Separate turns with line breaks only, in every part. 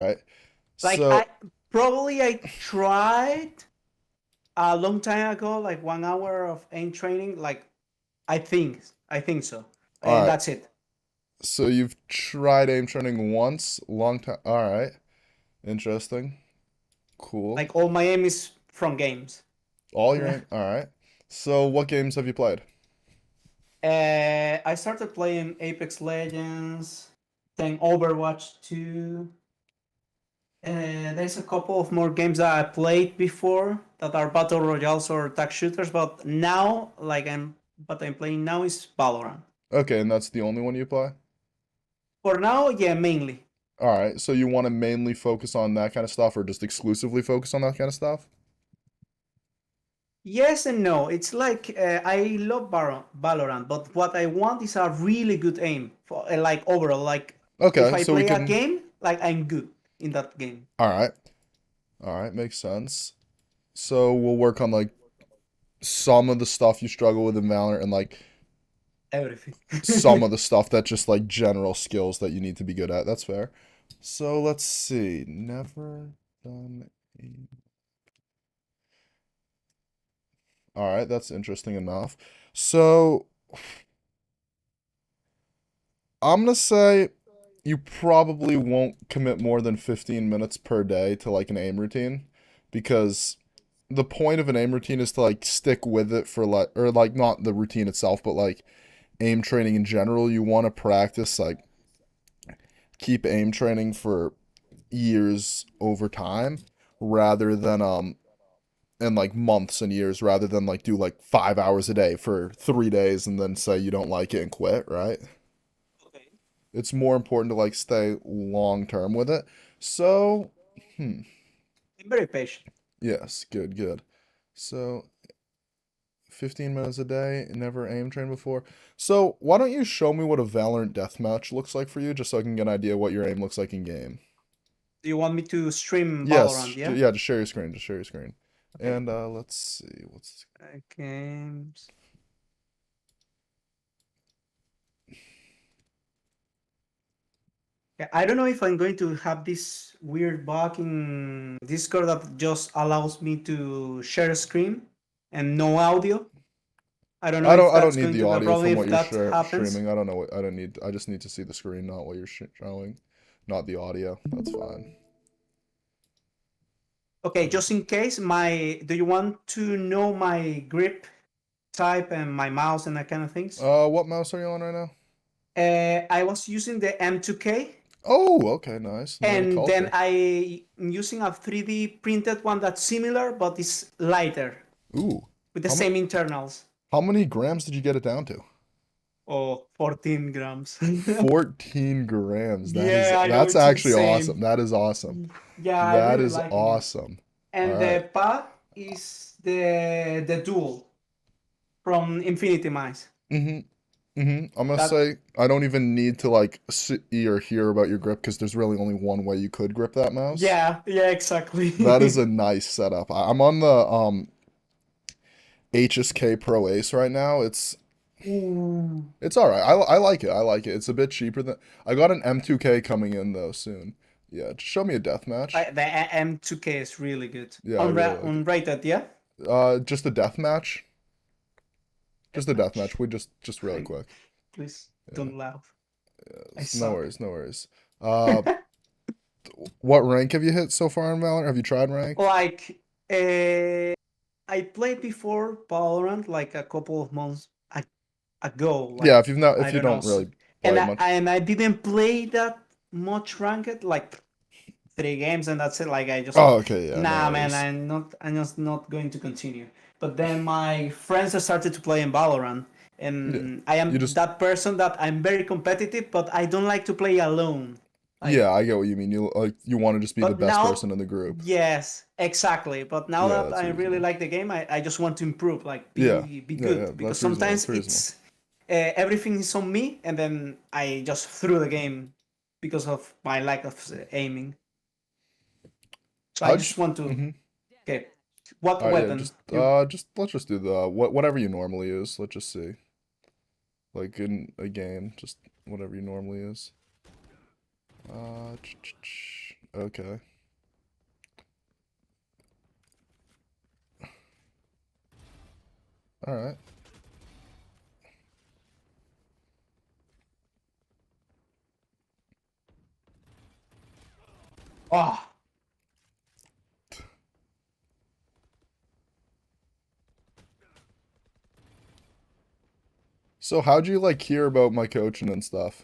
right?
Like
So,
I tried a long time ago, like 1 hour of aim training. Like I think so,
all
and
right.
that's it.
So you've tried aim training once, long time. All right. Interesting. Cool.
Like all my aim is from games.
All your aim. All right. So what games have you played?
I started playing Apex Legends, then Overwatch 2. There's a couple of more games that I played before that are battle royales or tag shooters, but now, what I'm playing now is Valorant.
Okay, and that's the only one you play?
For now, yeah, mainly.
All right. So you want to mainly focus on that kind of stuff or just exclusively focus on that kind of stuff?
Yes and no. It's like I love Valorant, but what I want is a really good aim for like overall. Like if
Okay,
I
so we
play a
can.
game, like I'm good in that game.
All right. All right, makes sense. So we'll work on like some of the stuff you struggle with in Valorant and like
Everything.
some of the stuff that just like general skills that you need to be good at. That's fair. So let's see. Never done a... All right, that's interesting enough. So I'm gonna say you probably won't commit more than 15 minutes per day to like an aim routine because the point of an aim routine is to like stick with it for like or like not the routine itself, but like aim training in general. You want to practice like keep aim training for years over time rather than in like months and years rather than like do like 5 hours a day for 3 days and then say you don't like it and quit, right?
Okay.
It's more important to like stay long term with it. So, hmm,
I'm very patient.
yes, good, good. So 15 minutes a day, never aim trained before. So why don't you show me what a Valorant deathmatch looks like for you, just so I can get an idea what your aim looks like in game.
Do you want me to stream Valorant?
Yes,
Yeah.
yeah, just share your screen, just share your screen.
Okay.
And let's see, what's
Games. Yeah, I don't know if I'm going to have this weird bug in Discord that just allows me to share screen and no audio. I don't know if
I don't
that's
need
going
the
to be a
audio
problem
from
if
what you're
that happens.
streaming. I don't know what I don't need. I just need to see the screen, not what you're showing, not the audio. That's fine.
Okay, just in case, do you want to know my grip type and my mouse and that kind of things?
What mouse are you on right now?
I was using the M2K,
Oh, okay, nice. Know your
and then
culture.
I'm using a 3D printed one that's similar but is lighter
Ooh,
with the
how many
same internals.
how many grams did you get it down to?
Oh, 14 grams.
14 grams.
Yeah, I know
That's
it's
actually awesome.
insane.
That is awesome.
Yeah, I
That
really
is
liking it.
awesome. All
And
right.
the pad is the dual from Infinity Mice.
Mm-hmm. Mm-hmm. I'm gonna
That
say I don't even need to like see or hear about your grip because there's really only one way you could grip that mouse.
yeah, yeah,
That is
exactly.
a nice setup. I'm on the HSK Pro Ace right now.
Ooh.
It's all right. I like it. I like it. It's a bit cheaper than I got an M2K coming in though soon. Yeah, just show me a death match.
The M2K is really good.
Yeah, I really like it.
Unrated, yeah?
Just a death match. Just a death
Deathmatch.
match. We just really quick.
Please
Yeah,
don't laugh. I
no
suck.
worries, no worries. Uh, what rank have you hit so far in Valorant? Have you tried ranked?
Like, uh, I played before Valorant like a couple of months ago.
Yeah,
Like,
if you've not,
I
if you
don't know.
don't really
And
play much.
I didn't play that much ranked, like 3 games, and that's it. Like, I just said,
Oh, okay, yeah, no
nah, man,
worries.
I'm just not going to continue. But then my friends started to play in Valorant,
Yeah,
and I
you
am
just,
that person that I'm very competitive, but I don't like to play alone. Like,
yeah, I get what you mean. You like you want to just be the
but
best
now,
person in the group.
yes, exactly. But now
Yeah,
that
that's
I really
reasonable.
like the game, I just want to improve, like
Yeah,
be
yeah, yeah,
good. Because
that's reasonable.
sometimes
That's reasonable.
it's everything is on me, and then I just threw the game because of my lack of aiming. So I
How'd you?
just want to.
Mm-hmm.
Okay, what
All right, yeah,
weapon? You
just let's just do the whatever you normally use. Let's just see, like in a game, just whatever you normally use. Okay. All right.
Oh,
So how'd you like hear about my coaching and stuff?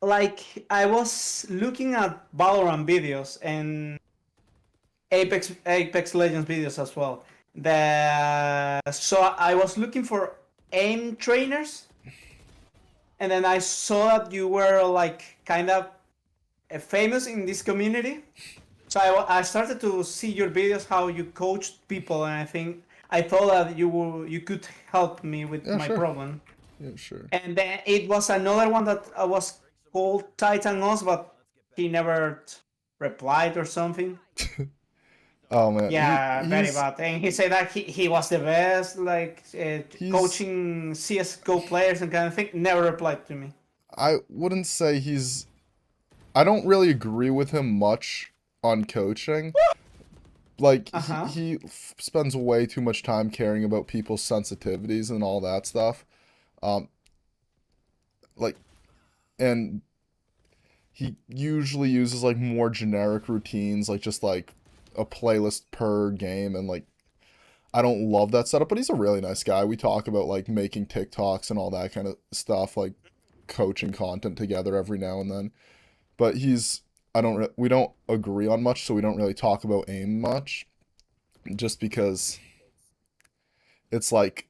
like I was looking at Valorant videos and Apex Legends videos as well. So I was looking for aim trainers, and then I saw that you were like kind of famous in this community. So I started to see your videos how you coached people, and I thought that you could help me with
Yeah,
my
sure.
problem.
Yeah, sure.
And then it was another one that was called Titan Oz, but he never replied or something.
Oh man,
Yeah, very
he's
bad. And he said that he was the best, like
he's
coaching CS:GO players and kind of thing. Never replied to me.
I wouldn't say he's I don't really agree with him much on coaching. Like
Uh
he
huh.
he spends way too much time caring about people's sensitivities and all that stuff. Um like and he usually uses like more generic routines, like just like a playlist per game, and like I don't love that setup, but he's a really nice guy. We talk about like making TikToks and all that kind of stuff, like coaching content together every now and then. But we don't agree on much, so we don't really talk about aim much, just because it's like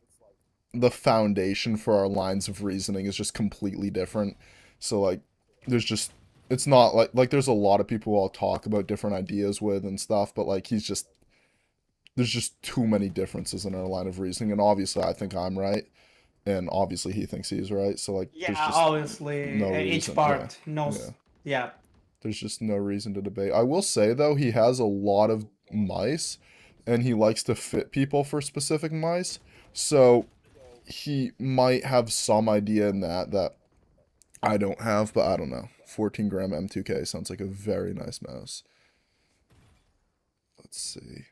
the foundation for our lines of reasoning is just completely different. So like there's just it's not like there's a lot of people who I'll talk about different ideas with and stuff, but like there's just too many differences in our line of reasoning, and obviously I think I'm right, and obviously he thinks he's right, so like
Yeah,
there's just
obviously
no
each
reason. Yeah.
part
Yeah.
knows. Yeah.
There's just no reason to debate. I will say though, he has a lot of mice, and he likes to fit people for specific mice. So he might have some idea in that I don't have, but I don't know. 14 gram M2K sounds like a very nice mouse. Let's see.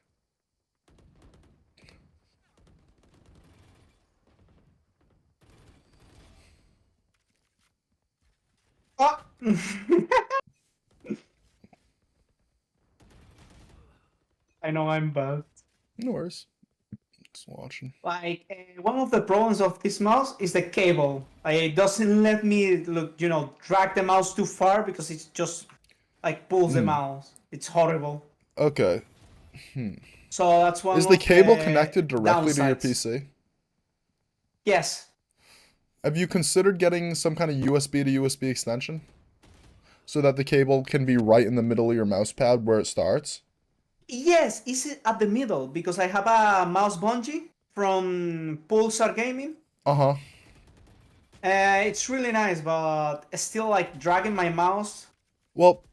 Oh. I know I'm bad.
No worries. Just watching.
Like one of the problems of this mouse is the cable. It doesn't let me drag the mouse too far because it just like pulls the
Hmm.
mouse. It's horrible.
Okay. Hmm.
So that's one
Is the
of
cable
the
connected directly to your
downsides.
PC?
Yes.
Have you considered getting some kind of USB to USB extension so that the cable can be right in the middle of your mouse pad where it starts?
Yes, it's at the middle because I have a mouse bungee from Pulsar Gaming.
Uh-huh.
It's really nice, but still like dragging my mouse,
Well,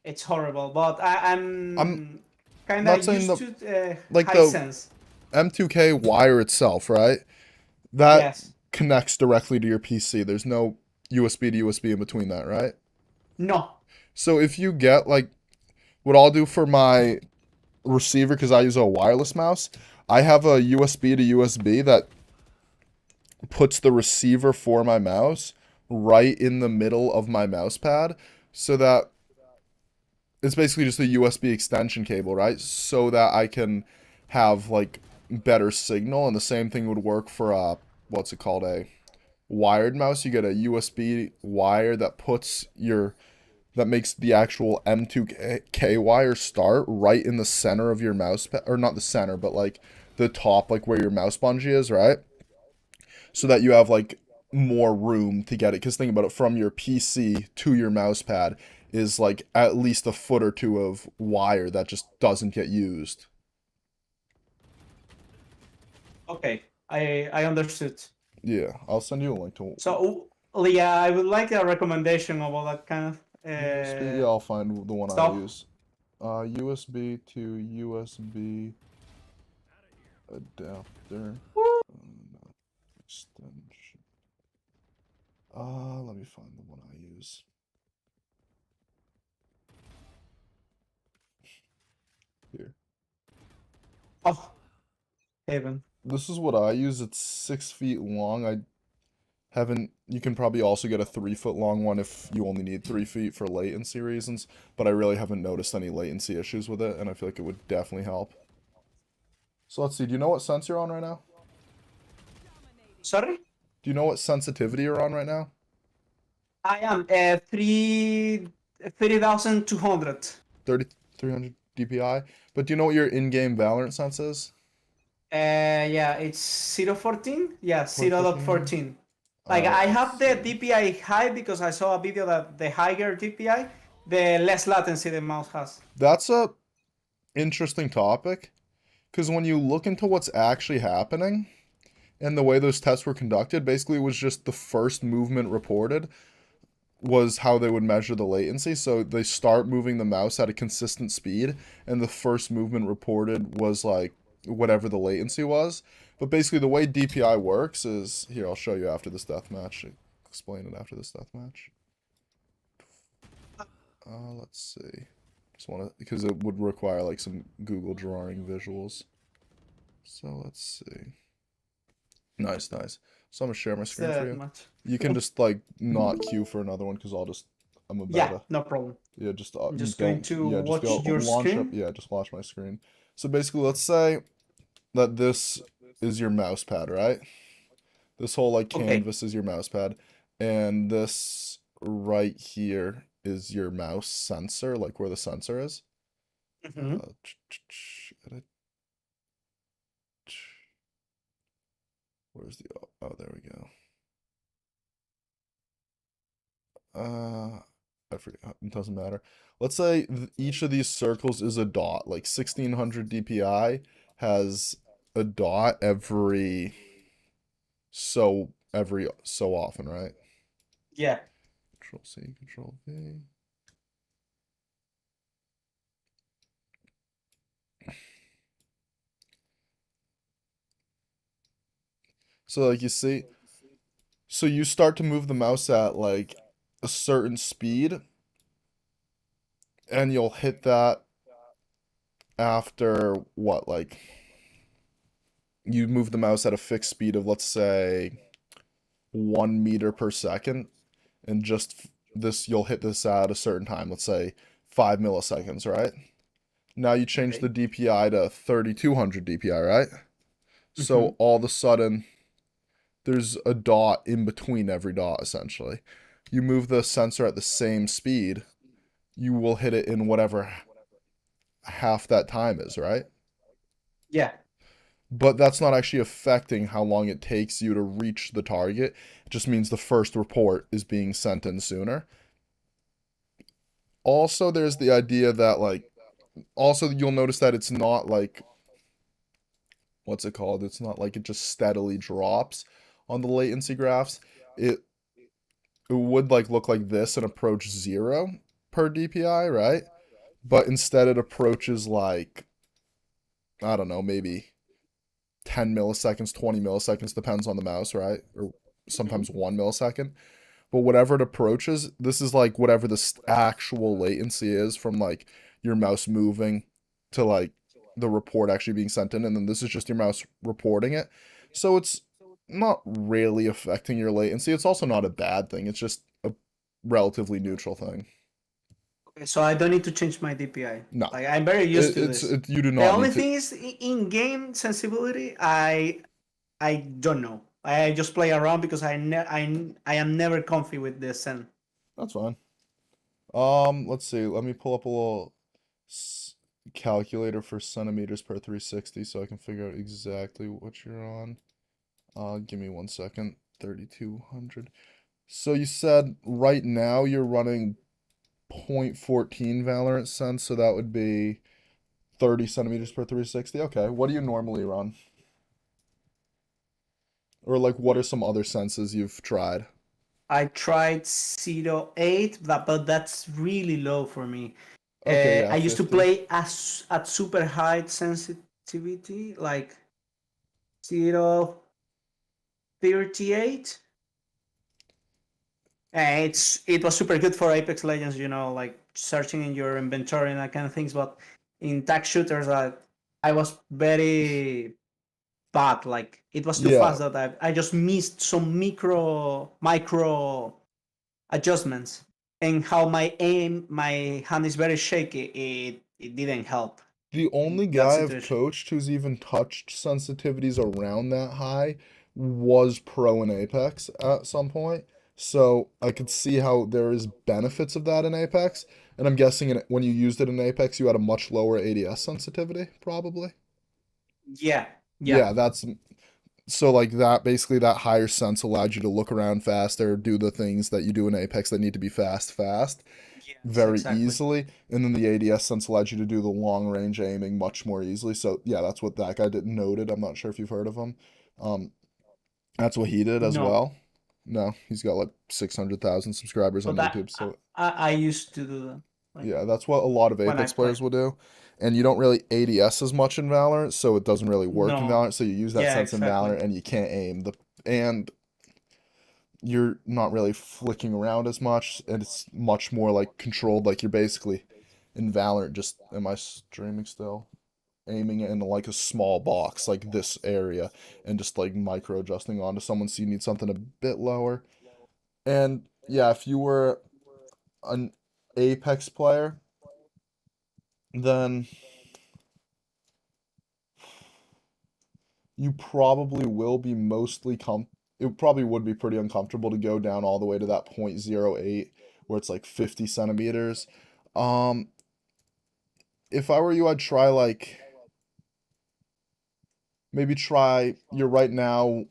it's horrible. But
I'm
I'm kind
not
of
saying
used
the
to
like the
Hisense.
M2K wire itself, right? That
Yes.
connects directly to your PC. There's no USB to USB in between that, right?
No.
So if you get like what I'll do for my receiver, because I use a wireless mouse, I have a USB to USB that puts the receiver for my mouse right in the middle of my mouse pad, so that it's basically just a USB extension cable, right? So that I can have like better signal, and the same thing would work for what's it called, a wired mouse. You get a USB wire that makes the actual M2K wire start right in the center of your mouse pad, or not the center, but like the top, like where your mouse bungee is, right? So that you have like more room to get it. Because think about it, from your PC to your mouse pad is like at least a foot or two of wire that just doesn't get used.
Okay. I understood.
Yeah, I'll send you a link to
So Leah, I would like a recommendation about that kind of
USB. Yeah, I'll find the one I
stuff.
use. USB to USB adapter extension. Let me find the one I use.
Oh, heaven.
This is what I use. It's 6 feet long. I haven't. You can probably also get a 3 foot long one if you only need 3 feet for latency reasons. But I really haven't noticed any latency issues with it, and I feel like it would definitely help. So let's see. Do you know what sense you're on right now?
Sorry?
Do you know what sensitivity you're on right now?
I am 3,200.
300 DPI. But do you know what your in-game Valorant sense is?
Yeah, it's 0.14. Yeah,
0.14.
0.14. Like I
Let's
have the
see.
DPI high because I saw a video that the higher DPI, the less latency the mouse has.
That's a interesting topic because when you look into what's actually happening and the way those tests were conducted, basically it was just the first movement reported was how they would measure the latency. So they start moving the mouse at a consistent speed, and the first movement reported was like whatever the latency was. But basically, the way DPI works is here. I'll show you after this deathmatch. Explain it after this deathmatch. Let's see. Just want to because it would require like some Google drawing visuals. So let's see. Nice, nice. So I'm gonna share my screen for
That
you.
much.
You can just like not queue for another one because I'm a
Yeah,
beta.
no problem.
Yeah, just
I'm just going
don't.
to
Yeah, just
watch
go
your
launch up.
screen.
Yeah, just watch my screen. So basically, let's say that this is your mouse pad, right? This whole like
Okay.
canvas is your mouse pad, and this right here is your mouse sensor, like where the sensor is.
Mm-hmm.
Edit. Where's the? Oh, there we go. I forget. It doesn't matter. Let's say each of these circles is a dot. Like 1600 DPI has a dot every so often, right?
Yeah.
Control C, Control V. So like you see, so you start to move the mouse at like a certain speed, and you'll hit that after what, like you move the mouse at a fixed speed of let's say 1 meter per second, and just this you'll hit this at a certain time, let's say 5 milliseconds, right? Now you change the
Okay.
DPI to 3200 DPI, right?
Mm-hmm.
So all of a sudden there's a dot in between every dot essentially. You move the sensor at the same speed, you will hit it in whatever half that time is, right?
Yeah.
But that's not actually affecting how long it takes you to reach the target. It just means the first report is being sent in sooner. Also, there's the idea that like also you'll notice that it's not like what's it called? It's not like it just steadily drops on the latency graphs. It it would like look like this and approach 0 per DPI, right? But instead it approaches like I don't know, maybe 10 milliseconds, 20 milliseconds depends on the mouse, right? Or
Mm-hmm.
sometimes 1 millisecond. But whatever it approaches, this is like whatever the actual latency is from like your mouse moving to like the report actually being sent in, and then this is just your mouse reporting it. So it's not really affecting your latency. It's also not a bad thing. It's just a relatively neutral thing.
Okay, so I don't need to change my DPI.
No,
Like I'm very used to this.
you do
The
not
only
need to.
thing is in-game sensibility, I don't know. I just play around because I am never comfy with this and
That's fine. Let's see. Let me pull up a little calculator for centimeters per 360 so I can figure out exactly what you're on. Give me 1 second. 3200. So you said right now you're running 0.14 Valorant sense, so that would be 30 centimeters per 360. Okay, what do you normally run? Or like what are some other senses you've tried?
I tried 0.8, but that's really low for me.
Okay, yeah,
I used to
50.
play at super high sensitivity, like 0.38. It was super good for Apex Legends, like searching in your inventory and that kind of things. But in tag shooters, I was very bad. Like it was too
Yeah,
fast that I just missed some micro adjustments, and how my hand is very shaky. It didn't help
the
in
only
that
guy I've
situation.
coached who's even touched sensitivities around that high was pro in Apex at some point. So I could see how there is benefits of that in Apex. And I'm guessing when you used it in Apex, you had a much lower ADS sensitivity, probably.
Yeah, yeah,
Yeah, that's so like that basically that higher sense allowed you to look around faster, do the things that you do in Apex that need to be fast
yes,
very
exactly.
easily, and then the ADS sense allowed you to do the long range aiming much more easily. So yeah, that's what that guy did noted. I'm not sure if you've heard of him. Um, that's what he did as
No,
well. No, he's got like 600,000 subscribers on
but
YouTube. So
I used to do that, like
yeah, that's what a lot of
when I
Apex
play.
players will do. And you don't really ADS as much in Valorant, so it doesn't really work in
No,
Valorant. So you use that
yeah,
sense in
exactly.
Valorant and you can't aim the and you're not really flicking around as much, and it's much more like controlled. Like you're basically in Valorant. Just am I streaming still? Aiming it in like a small box, like this area, and just like micro adjusting onto someone. So you need something a bit lower. And yeah, if you were an Apex player, then you probably will be mostly it probably would be pretty uncomfortable to go down all the way to that 0.08 where it's like 50 centimeters. Um, if I were you, I'd try like maybe try you're right now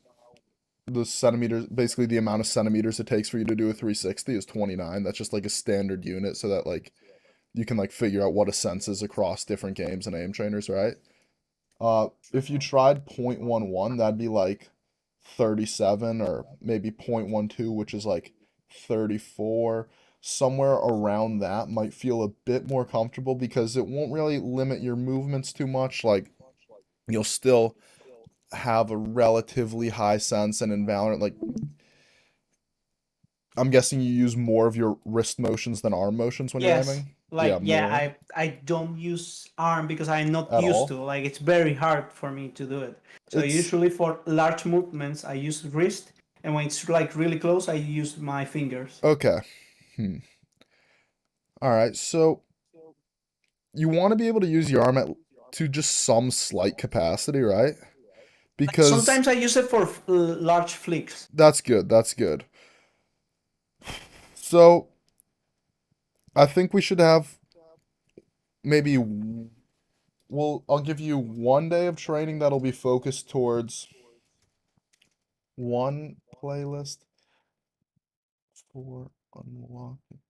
the centimeters basically the amount of centimeters it takes for you to do a 360 is 29. That's just like a standard unit so that like you can like figure out what a sense is across different games and aim trainers, right? If you tried 0.11, that'd be like 37 or maybe 0.12, which is like 34. Somewhere around that might feel a bit more comfortable because it won't really limit your movements too much. Like you'll still have a relatively high sense and in Valorant, like I'm guessing you use more of your wrist motions than arm motions when you're
Yes,
aiming. Yeah,
like yeah,
more
I don't use arm because I'm not
at
used
all.
to. Like it's very hard for me to do it. So
It's
usually for large movements, I use wrist, and when it's like really close, I use my fingers.
okay. Hmm. All right. So you want to be able to use your arm to just some slight capacity, right?
Like
Because
sometimes I use it for large flicks.
that's good. That's good. So I think we should have maybe well, I'll give you one day of training that'll be focused towards one playlist for unlocking.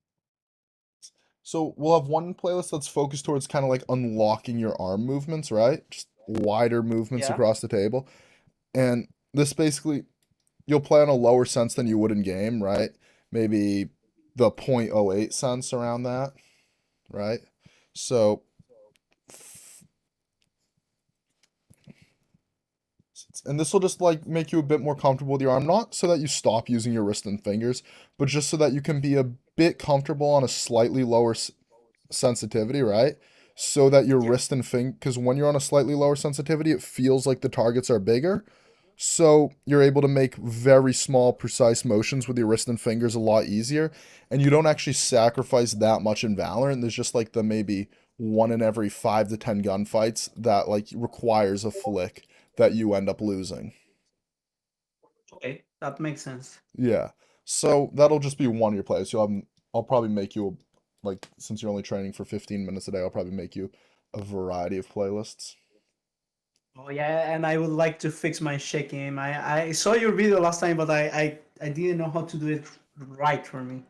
So we'll have one playlist that's focused towards kind of like unlocking your arm movements, right? Just wider movements
Yeah.
across the table. And this basically you'll play on a lower sense than you would in game, right? Maybe the 0.08 cents around that, right? So, and this will just like make you a bit more comfortable with your arm, not so that you stop using your wrist and fingers, but just so that you can be a bit comfortable on a slightly lower sensitivity, right? So that your
Yeah.
wrist and finger, because when you're on a slightly lower sensitivity, it feels like the targets are bigger. So you're able to make very small, precise motions with your wrist and fingers a lot easier. And you don't actually sacrifice that much in Valorant. There's just like the maybe one in every 5 to 10 gunfights that like requires a flick that you end up losing.
Okay, that makes sense.
Yeah. So that'll just be one of your plays. I'll probably make you like since you're only training for 15 minutes a day, I'll probably make you a variety of playlists.
Oh yeah, and I would like to fix my shaking. I saw your video last time, but I didn't know how to do it right for me.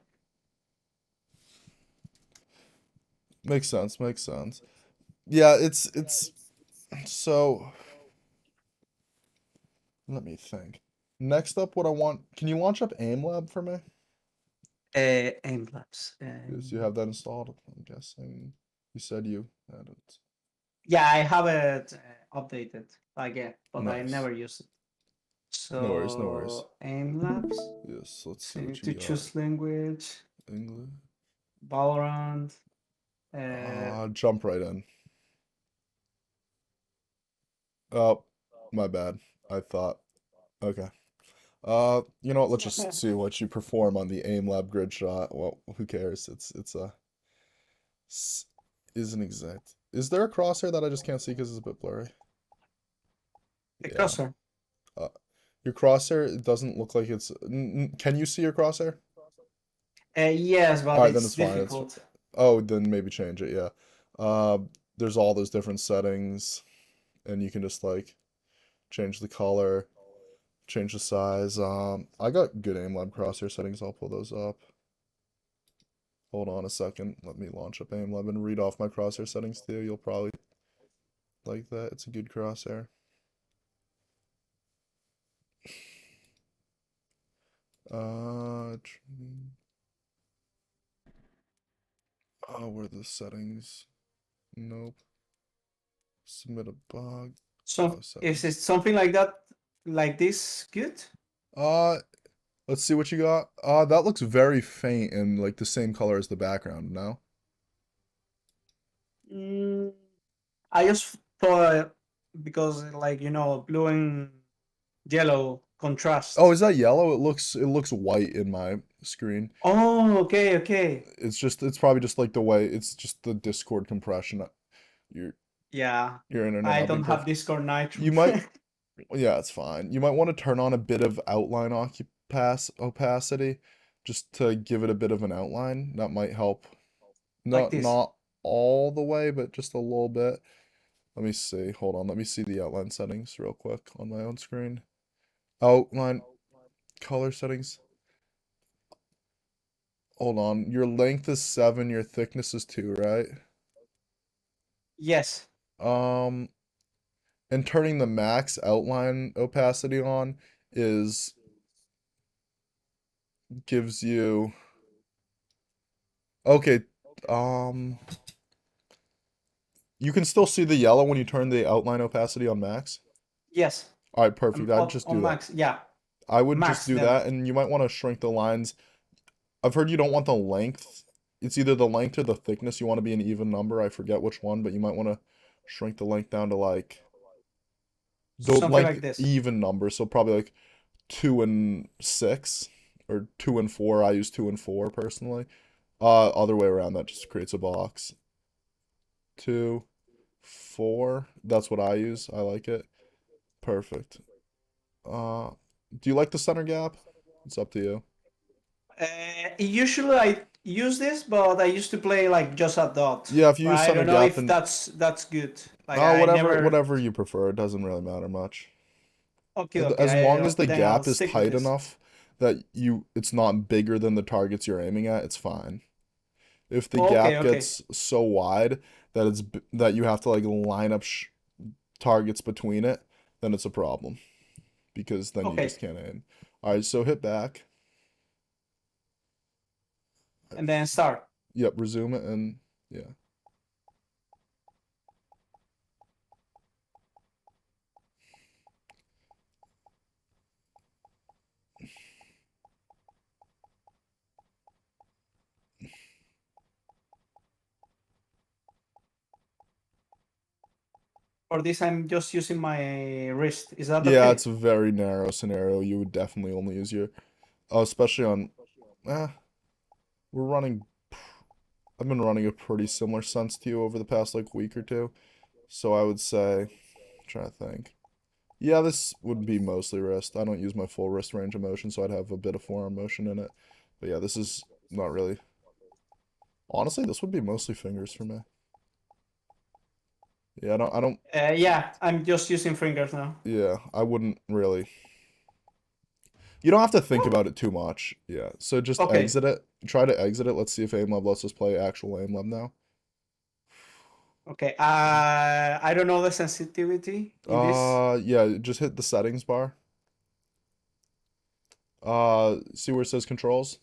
Makes sense, makes sense. Yeah, it's so let me think. Next up what I want, can you launch up AimLab for me?
Aim labs.
Yes, you have that installed, I'm guessing. You said you had it.
Yeah, I have it updated again, but I
Nice.
never use it.
No worries, no worries.
So aim labs.
Yes, let's
So
see
you
what
need
you
to
got.
choose language,
English.
Valorant. Uh,
Jump right in. Oh, my bad. I thought. Okay. You know what? Let's just see what you perform on the aim lab grid shot. Well, who cares? It's a s- isn't exact. Is there a crosshair that I just can't see because it's a bit blurry?
The
Yeah.
crosshair.
Uh, your crosshair, it doesn't look like it's. Can you see your crosshair?
Yes,
All
but
right, then
it's
it's fine. It's
difficult.
oh, then maybe change it. Yeah. Uh, there's all those different settings, and you can just like change the color, change the size. I got good aim lab crosshair settings. I'll pull those up. Hold on a second. Let me launch up aim lab and read off my crosshair settings too. You'll probably like that. It's a good crosshair. Uh, where are the settings? Nope. Submit a bug.
So
Oh,
is it
settings.
something like that, like this? Good.
Uh, let's see what you got. That looks very faint and like the same color as the background, no?
Mm, I just thought because like blue and yellow
Oh,
contrast.
is that yellow? It looks white in my screen.
Oh, okay, okay.
It's probably just like the way it's just the Discord compression. Your
Yeah,
your internet
I
not being
don't have
perfect.
Discord Nitro.
You might, yeah, it's fine. You might want to turn on a bit of outline opacity just to give it a bit of an outline. That might help.
Like
Not
this.
not all the way, but just a little bit. Let me see. Hold on. Let me see the outline settings real quick on my own screen. Outline color settings. Hold on. Your length is 7, your thickness is 2, right?
Yes.
Um, and turning the max outline opacity on is gives you okay, um you can still see the yellow when you turn the outline opacity on max.
Yes.
All right, perfect. I'd just
On
do that.
max. Yeah,
I would just
max
do
then.
that, and you might want to shrink the lines. I've heard you don't want the length. It's either the length or the thickness. You want to be an even number. I forget which one, but you might want to shrink the length down to like the
Something
length
like this.
even number. So probably like 2 and 6 or 2 and 4. I use 2 and 4 personally. Other way around, that just creates a box. 2, 4. That's what I use. I like it. Perfect. Uh, do you like the center gap? It's up to you.
Usually I use this, but I used to play like just a dot.
Yeah, if you
But
use
I
center
don't know
gap,
if
then
that's good. Like I
whatever
never.
whatever you prefer. It doesn't really matter much.
Okay, okay.
As long as the
Then I'll
gap is
stick with
tight
this.
enough that it's not bigger than the targets you're aiming at, it's fine. If the
Okay,
gap
okay,
gets so wide that that you have to like line up targets between it, then it's a problem because then you just
okay.
can't aim. All right, so hit back.
And then start.
Yep, resume it and yeah.
For this, I'm just using my wrist. Is that
Yeah,
okay?
it's a very narrow scenario. You would definitely only use your, especially on, eh, we're running, I've been running a pretty similar sense to you over the past like week or two. So I would say, trying to think. Yeah, this would be mostly wrist. I don't use my full wrist range of motion, so I'd have a bit of forearm motion in it. But yeah, this is not really. Honestly, this would be mostly fingers for me. Yeah, I don't,
Yeah, I'm just using fingers now.
yeah, I wouldn't really. You don't have to think about it too much. Yeah, so just
Okay.
exit it. Try to exit it. Let's see if AimLab lets us play actual AimLab now.
Okay. I don't know the sensitivity in this.
Yeah, just hit the settings bar. See where it says controls?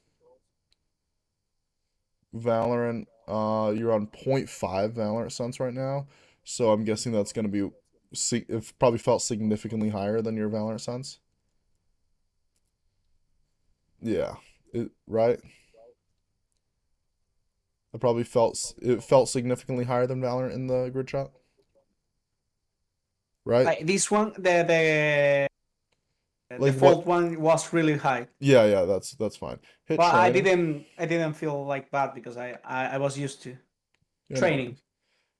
Valorant, you're on zero point 0.5 Valorant sense right now. So I'm guessing that's gonna be, see, it probably felt significantly higher than your Valorant sense. Yeah, right? It felt significantly higher than Valorant in the grid shot. right?
Like this one, the
Like what?
default one was really high,
Yeah, yeah, that's fine. Hit
but
training.
I didn't feel like bad because I was used to
Yeah, no
training.
worries.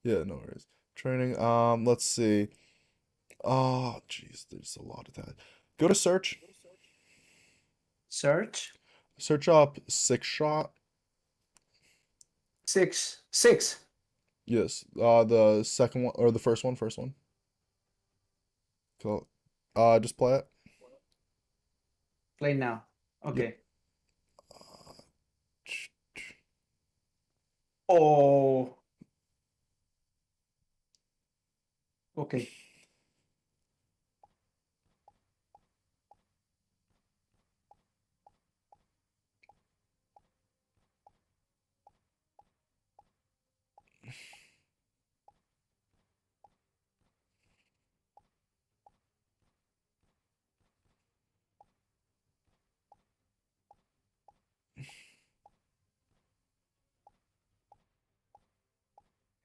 Yeah, no worries. Training. Let's see. Oh, jeez, there's a lot of that. Go to search.
Search
Search up six shot.
six.
Yes. The second one or the first one? First one. Cool. Just play it.
Play now.
Yep.
Okay. Oh. Okay.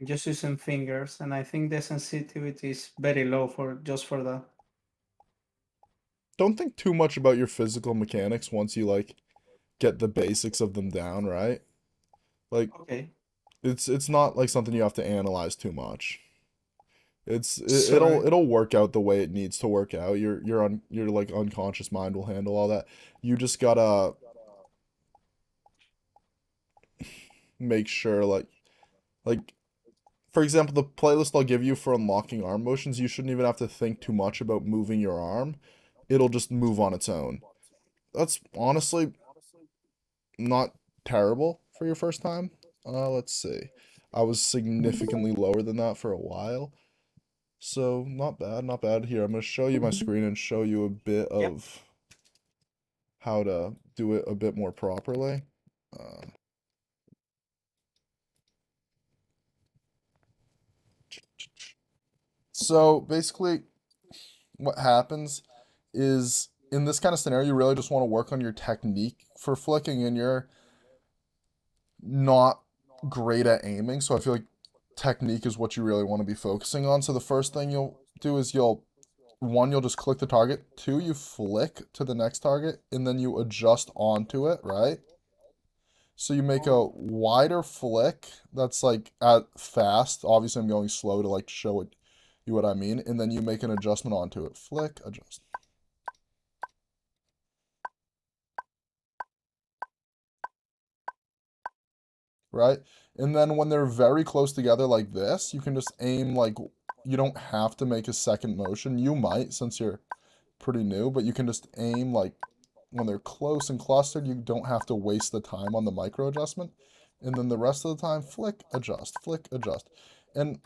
Just using fingers, and I think the sensitivity is very low for just for that.
Don't think too much about your physical mechanics once you like get the basics of them down, right? Like
Okay.
it's not like something you have to analyze too much.
Sorry.
It'll work out the way it needs to work out. Your like unconscious mind will handle all that. You just gotta make sure like for example, the playlist I'll give you for unlocking arm motions, you shouldn't even have to think too much about moving your arm. It'll just move on its own. That's honestly not terrible for your first time. Let's see. I was significantly lower than that for a while. So, not bad, not bad. Here, I'm going to show you my screen and show you a bit
Yep.
of how to do it a bit more properly. Uh, so, basically, what happens is in this kind of scenario, you really just want to work on your technique for flicking, and you're not great at aiming. So, I feel like technique is what you really want to be focusing on. So, the first thing you'll do is you'll just click the target. Two, you flick to the next target, and then you adjust onto it, right? So you make a wider flick that's like at fast. Obviously, I'm going slow to like show it you what I mean, and then you make an adjustment onto it. Flick, adjust, right? And then when they're very close together like this, you can just aim like you don't have to make a second motion. You might since you're pretty new, but you can just aim like when they're close and clustered, you don't have to waste the time on the micro adjustment. And then the rest of the time, flick, adjust, flick, adjust. And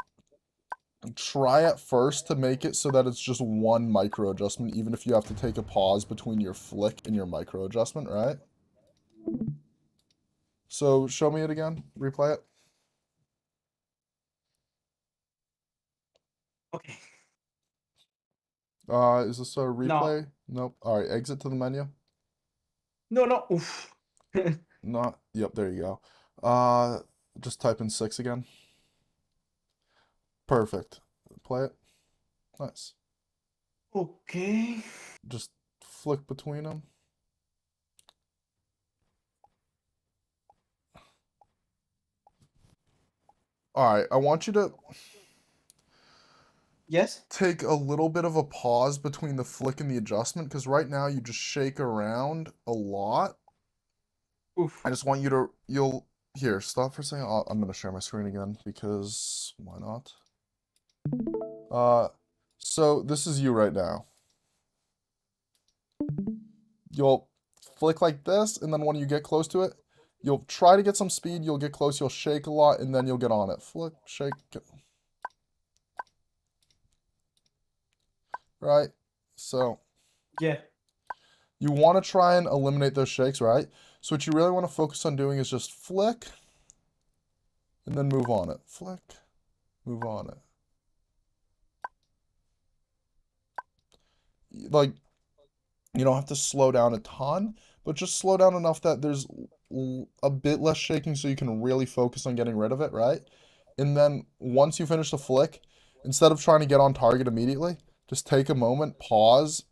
try at first to make it so that it's just one micro adjustment, even if you have to take a pause between your flick and your micro adjustment, right? So show me it again, replay it.
Okay.
Is this a
No.
replay? Nope. All right, exit to the menu.
No. No. Oof.
Not, yep, there you go. Uh, just type in 6 again. Perfect. Play it. Nice.
Okay.
Just flick between them. All right, I want you to
Yes.
take a little bit of a pause between the flick and the adjustment because right now you just shake around a lot.
Oof.
I just want you to, here, stop for a second. I'm going to share my screen again because why not? Uh, so this is you right now. You'll flick like this, and then when you get close to it, you'll try to get some speed, you'll get close, you'll shake a lot, and then you'll get on it. Flick, shake, right? So
Yeah.
you want to try and eliminate those shakes, right? So what you really want to focus on doing is just flick, and then move on it. Flick, move on it. Like, you don't have to slow down a ton, but just slow down enough that there's a bit less shaking so you can really focus on getting rid of it, right? And then once you finish the flick, instead of trying to get on target immediately, Just take a moment, pause,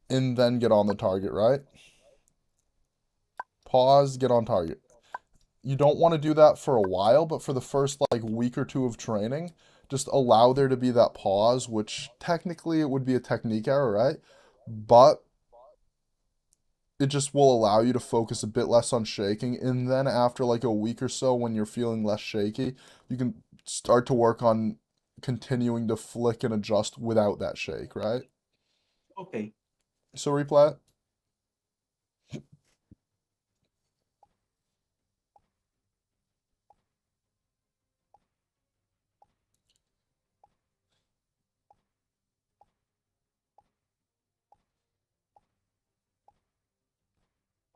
and then get on the target, right? Pause, get on target. You don't want to do that for a while, but for the first like week or two of training, just allow there to be that pause, which technically it would be a technique error, right? But it just will allow you to focus a bit less on shaking. And then after like a week or so, when you're feeling less shaky, you can start to work on continuing to flick and adjust without that shake, right?
Okay.
So replay it.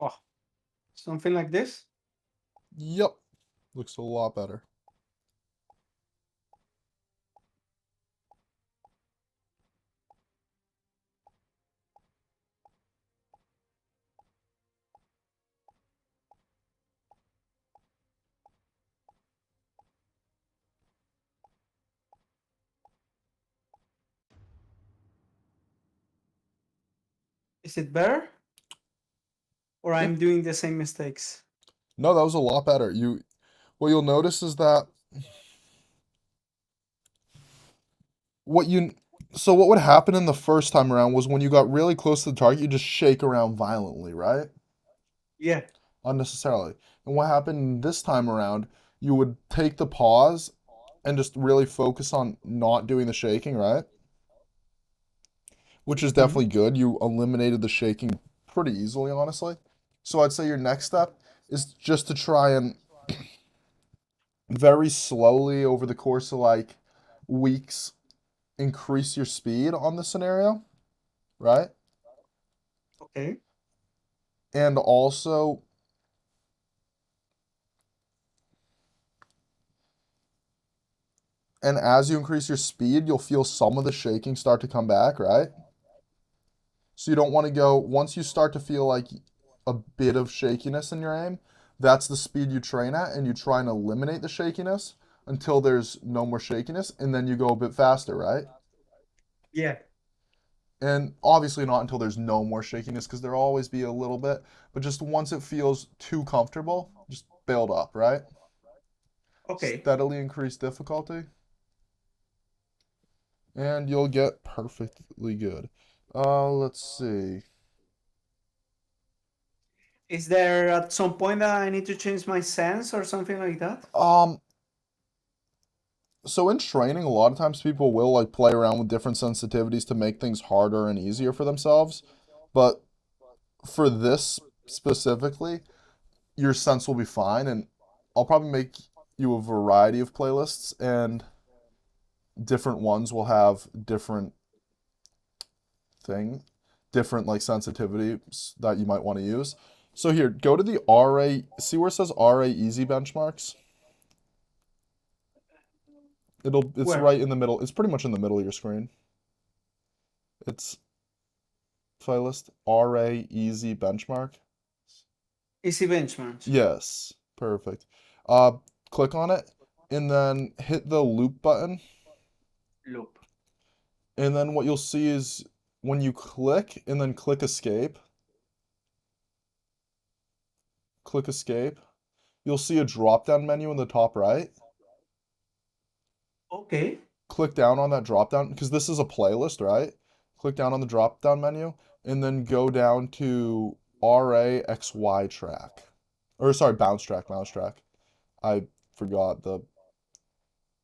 Oh, something like this.
Yep. Looks a lot better.
Is it better? Or
Yeah.
I'm doing the same mistakes?
No, that was a lot better. What you'll notice is that what you what would happen in the first time around was when you got really close to the target, you just shake around violently, right?
Yeah.
Unnecessarily. And what happened this time around, you would take the pause and just really focus on not doing the shaking, right? Which is
Hmm.
definitely good. You eliminated the shaking pretty easily, honestly. So I'd say your next step is just to try and very slowly over the course of like weeks increase your speed on the scenario, right?
Okay.
And also, and as you increase your speed, you'll feel some of the shaking start to come back, right? So you don't want to go, once you start to feel like a bit of shakiness in your aim, that's the speed you train at, and you try and eliminate the shakiness until there's no more shakiness, and then you go a bit faster, right?
Yeah.
And obviously not until there's no more shakiness, because there'll always be a little bit, but just once it feels too comfortable, just build up, right?
Okay.
Steadily increase difficulty, and you'll get perfectly good. Let's see.
Is there at some point that I need to change my sense or something like that?
Um, So in training, a lot of times people will like play around with different sensitivities to make things harder and easier for themselves. But for this specifically, your sense will be fine, and I'll probably make you a variety of playlists, and different ones will have different thing, different like sensitivities that you might want to use. So here, go to the RA, see where it says RA easy benchmarks? It's
Where?
right in the middle. It's pretty much in the middle of your screen. It's playlist RA Easy Benchmark.
Easy benchmarks.
Yes, perfect. Uh, Click on it and then hit the loop button.
Loop.
And then what you'll see is when you click and then click escape, you'll see a drop down menu in the top right.
Okay.
Click down on that drop down because this is a playlist, right? Click down on the drop down menu and then go down to RAXY track. Or sorry, bounce track. I forgot the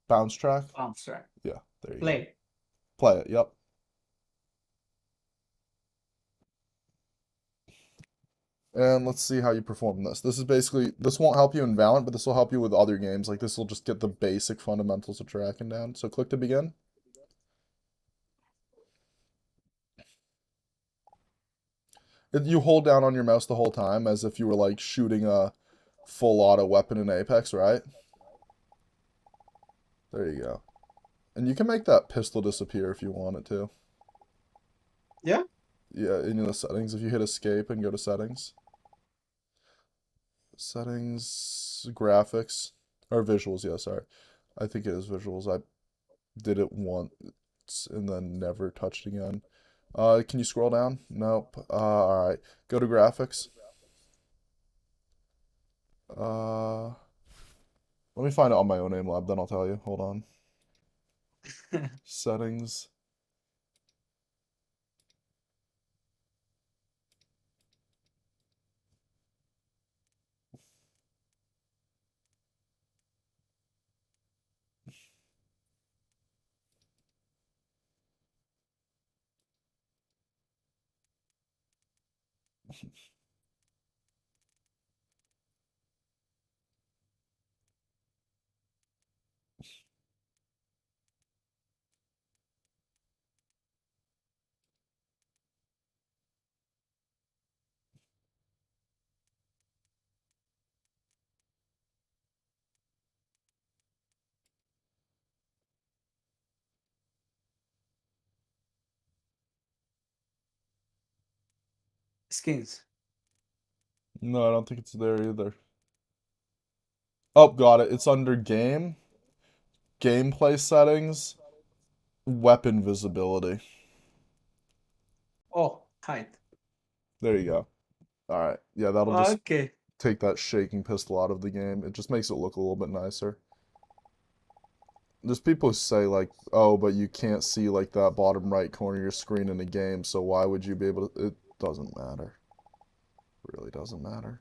bounce track.
Bounce track.
Yeah, there you go.
Play.
Play it. Yep. And let's see how you perform this. This is basically, this won't help you in Valorant, but this will help you with other games. Like this will just get the basic fundamentals of tracking down. So click to begin. You hold down on your mouse the whole time as if you were like shooting a full auto weapon in Apex, right? There you go. And you can make that pistol disappear if you want it to.
Yeah.
Yeah, in the settings, if you hit escape and go to settings. Settings, graphics, or visuals, yeah, sorry. I think it is visuals. I did it once once and then never touched again. Can you scroll down? Nope. All right. Go to graphics. Uh, Let me find it on my own aim lab, then I'll tell you. Hold on. Settings.
Skins.
No, I don't think it's there either. Oh, got it. It's under game, gameplay settings, weapon visibility.
Oh, height.
There you go. All right. Yeah, that'll just
Okay.
take that shaking pistol out of the game. It just makes it look a little bit nicer. There's people who say like, oh, but you can't see like that bottom right corner of your screen in the game, so why would you be able to? It doesn't matter. It really doesn't matter.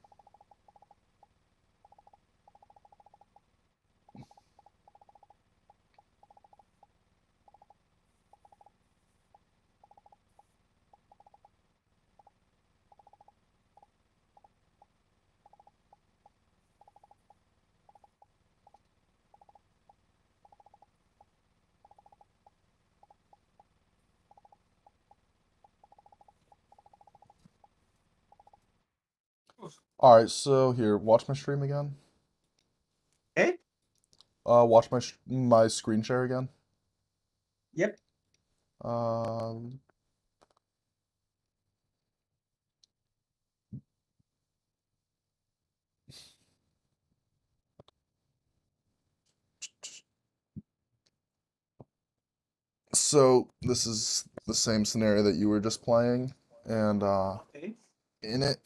All right, so here, watch my stream again.
Okay.
Watch my screen share again.
Yep.
Um, so this is the same scenario that you were just playing, and
Okay.
in it,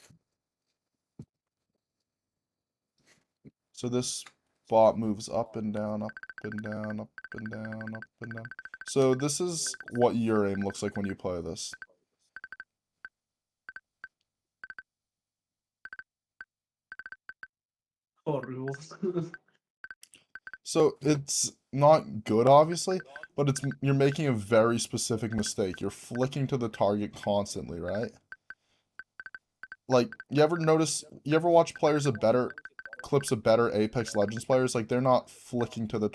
so this bot moves up and down, up and down, up and down, up and down. So this is what your aim looks like when you play this.
Horrible.
So it's not good, obviously, but you're making a very specific mistake. You're flicking to the target constantly, right? Like, you ever watch clips of better Apex Legends players? Like, they're not flicking to the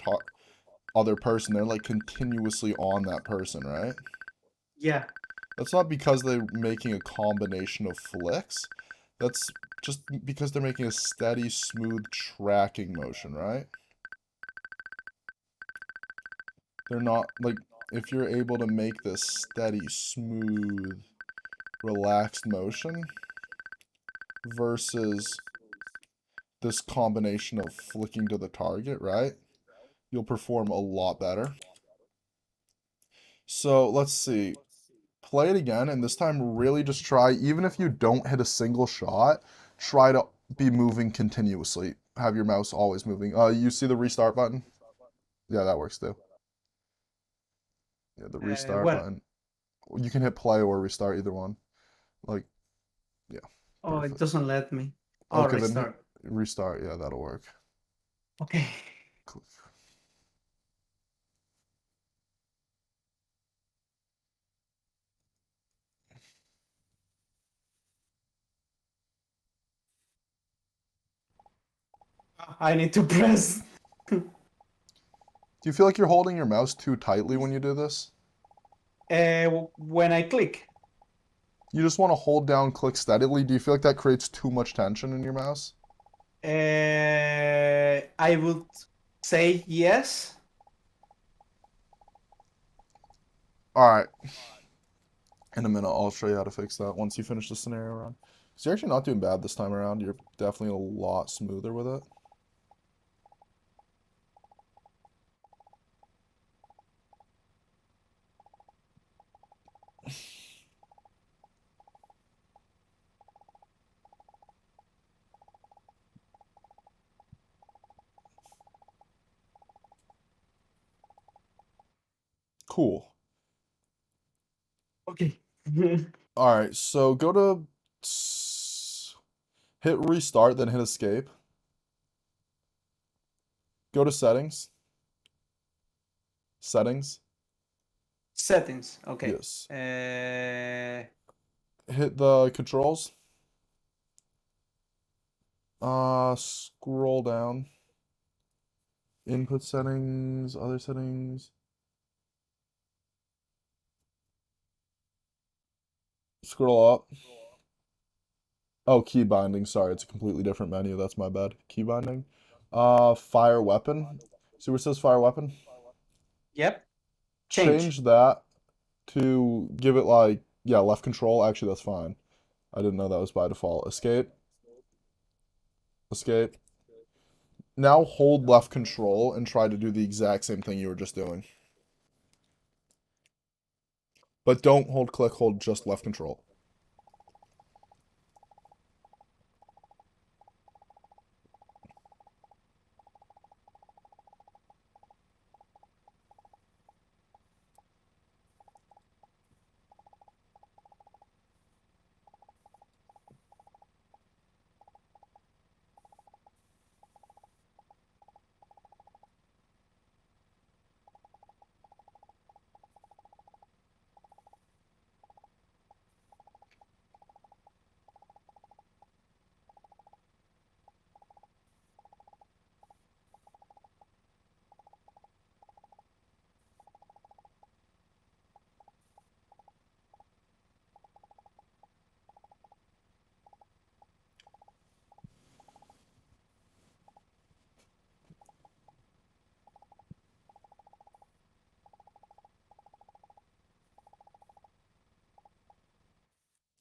other person. They're like continuously on that person, right?
Yeah.
That's not because they're making a combination of flicks. That's just because they're making a steady, smooth tracking motion, right? They're not, like, if you're able to make this steady, smooth, relaxed motion versus this combination of flicking to the target, right? You'll perform a lot better. So let's see. Play it again, and this time really just try, even if you don't hit a single shot, try to be moving continuously. Have your mouse always moving. You see the restart button? Yeah, that works too. Yeah, the restart
Well.
button. You can hit play or restart, either one. Like, yeah,
Oh, it
perfect.
doesn't let me. Oh,
Okay, then hit
restart.
restart. Yeah, that'll work.
Okay.
Cool.
I need to press.
Do you feel like you're holding your mouse too tightly when you do this?
When I click.
You just want to hold down, click steadily. Do you feel like that creates too much tension in your mouse?
I would say yes.
All right. In a minute, I'll show you how to fix that once you finish the scenario run. So you're actually not doing bad this time around. You're definitely a lot smoother with it. Cool.
Okay.
All right, so go to hit restart, then hit escape. Go to settings. Settings.
Settings. Okay.
Yes.
Uh,
Hit the controls. Scroll down. Input settings, other settings. Scroll up. Oh, key binding. Sorry, it's a completely different menu. That's my bad. Key binding. Fire weapon. See where it says fire weapon?
yep. Change.
Change that to give it like, yeah, left control. Actually, that's fine. I didn't know that was by default. Escape. Escape. Now hold left control and try to do the exact same thing you were just doing. But don't hold click, hold just left control.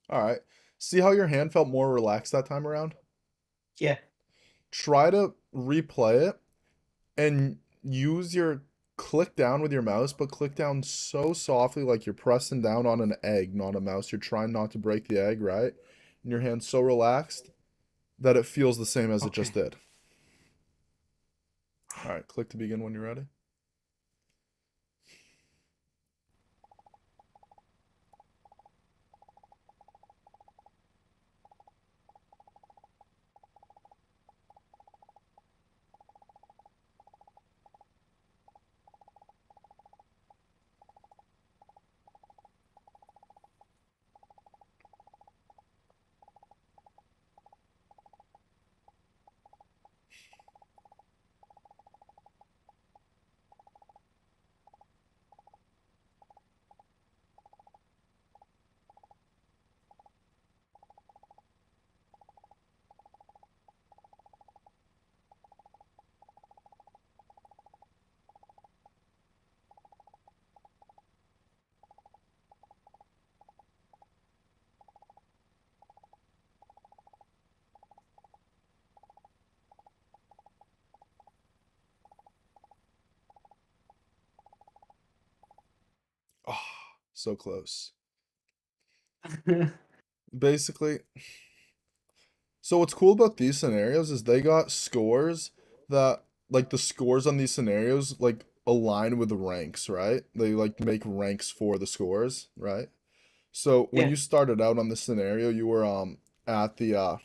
All right. See how your hand felt more relaxed that time around?
Yeah.
Try to replay it and use your click down with your mouse, but click down so softly like you're pressing down on an egg, not a mouse. You're trying not to break the egg, right? And your hand's so relaxed that it feels the same as it just
Okay.
did. All right, click to begin when you're ready. Oh, so close. Basically, so what's cool about these scenarios is they got scores that like the scores on these scenarios like align with the ranks, right? They like make ranks for the scores, right? So when
Yeah.
you started out on this scenario, you were at the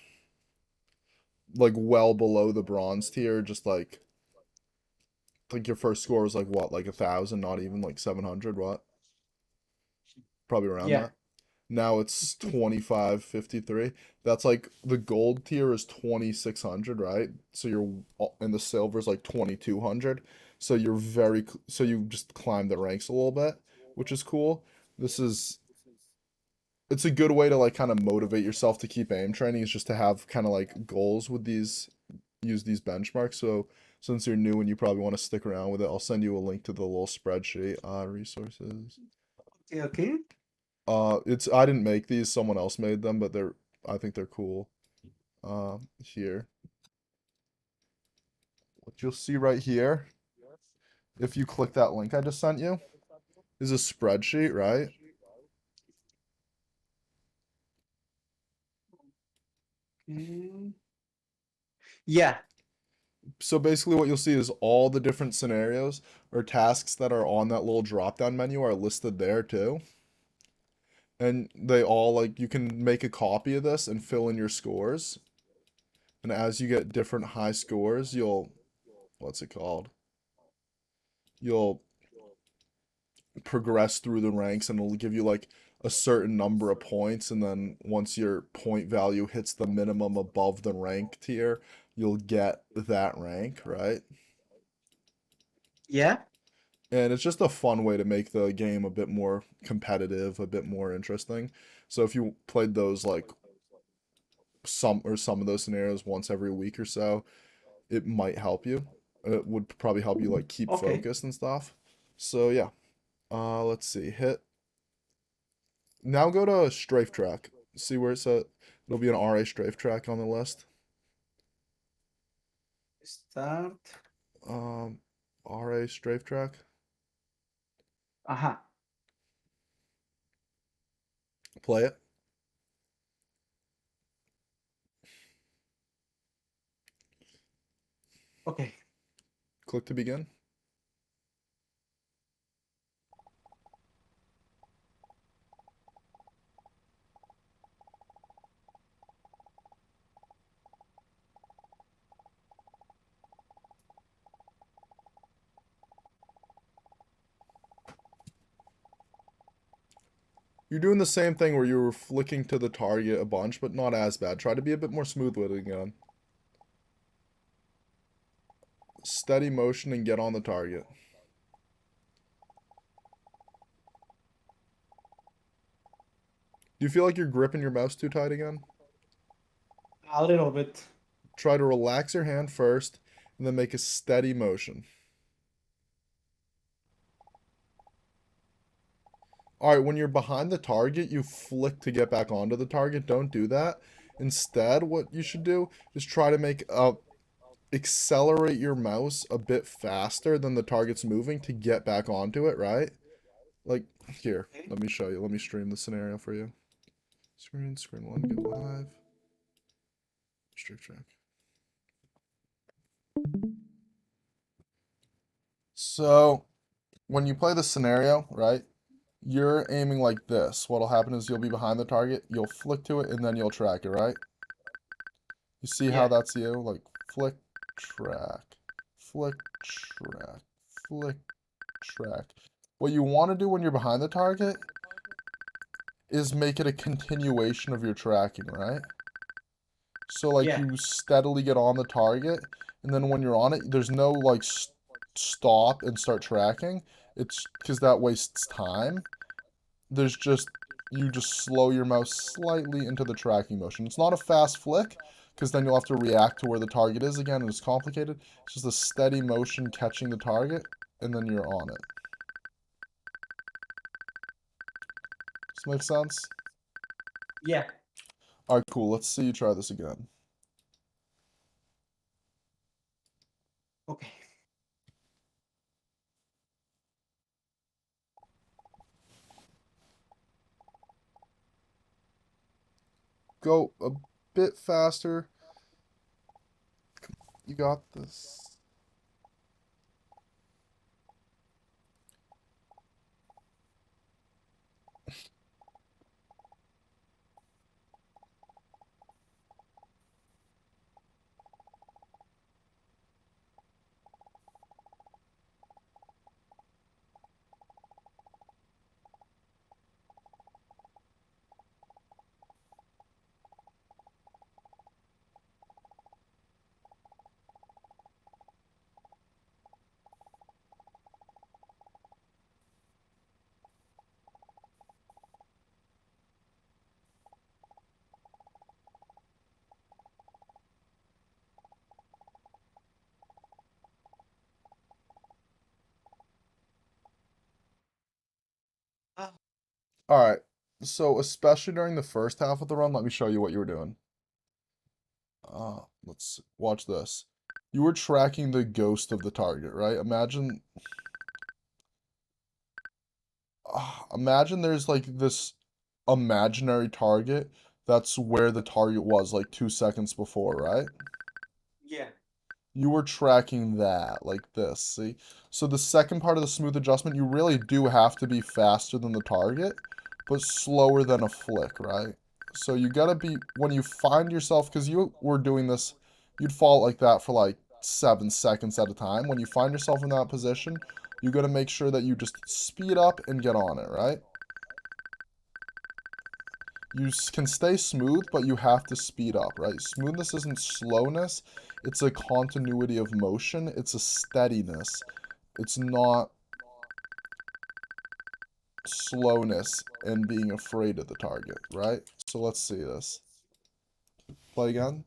like well below the bronze tier, just like your first score was like what, like 1,000, not even like 700, what? Probably around
Yeah.
that. Now it's 2553. That's like the gold tier is 2600, right? So and the silver's like 2200. So you're so you just climb the ranks a little bit, which is cool. This is it's a good way to like kind of motivate yourself to keep aim training is just to have kind of like goals with these use these benchmarks. So since you're new and you probably want to stick around with it, I'll send you a link to the little spreadsheet. Resources.
Okay. Okay.
It's I didn't make these, someone else made them, but I think they're cool. Here. What you'll see right here, if you click that link I just sent you, is a spreadsheet, right?
Okay. Yeah.
So basically what you'll see is all the different scenarios or tasks that are on that little drop down menu are listed there too. And they all like you can make a copy of this and fill in your scores. And as you get different high scores, you'll what's it called? You'll progress through the ranks and it'll give you like a certain number of points, and then once your point value hits the minimum above the rank tier, you'll get that rank, right?
Yeah.
And it's just a fun way to make the game a bit more competitive, a bit more interesting. So if you played those like some of those scenarios once every week or so, it might help you. It would probably help you like keep
Okay.
focused and stuff. So yeah. Let's see. Hit now go to Strafe Track. See where it's at. It'll be an RA Strafe Track on the list.
Start.
Um, RA Strafe Track.
Aha.
Play it.
Okay.
Click to begin. You're doing the same thing where you were flicking to the target a bunch, but not as bad. Try to be a bit more smooth with it again. Steady motion and get on the target. Do you feel like you're gripping your mouse too tight again?
A little bit.
Try to relax your hand first and then make a steady motion. All right, when you're behind the target, you flick to get back onto the target. Don't do that. Instead, what you should do is try to make accelerate your mouse a bit faster than the target's moving to get back onto it, right? Like here,
Okay.
let me show you. Let me stream the scenario for you. Screen one, go live. Strict track. So when you play the scenario, right? You're aiming like this. What'll happen is you'll be behind the target, you'll flick to it, and then you'll track it, right? You see how
Yeah.
that's you? Like flick, track, flick, track, flick, track. What you want to do when you're behind the target is make it a continuation of your tracking, right? So like
Yeah.
you steadily get on the target, and then when you're on it, there's no like stop and start tracking. It's because that wastes time. There's just you just slow your mouse slightly into the tracking motion. It's not a fast flick, because then you'll have to react to where the target is again, and it's complicated. It's just a steady motion catching the target, and then you're on it. Does this make sense?
Yeah.
Alright, cool. Let's see you try this again.
Okay.
Go a bit faster. You got this.
Ah.
Alright. So especially during the first half of the run, let me show you what you were doing. Let's watch this. You were tracking the ghost of the target, right? Imagine there's like this imaginary target that's where the target was like 2 seconds before, right?
Yeah.
You were tracking that like this, see? So the second part of the smooth adjustment, you really do have to be faster than the target, but slower than a flick, right? So you gotta be, when you find yourself, because you were doing this, you'd fall like that for like 7 seconds at a time. When you find yourself in that position, you gotta make sure that you just speed up and get on it, right? You can stay smooth, but you have to speed up, right? Smoothness isn't slowness. It's a continuity of motion. It's a steadiness. It's not slowness and being afraid of the target, right? So let's see this. Play again.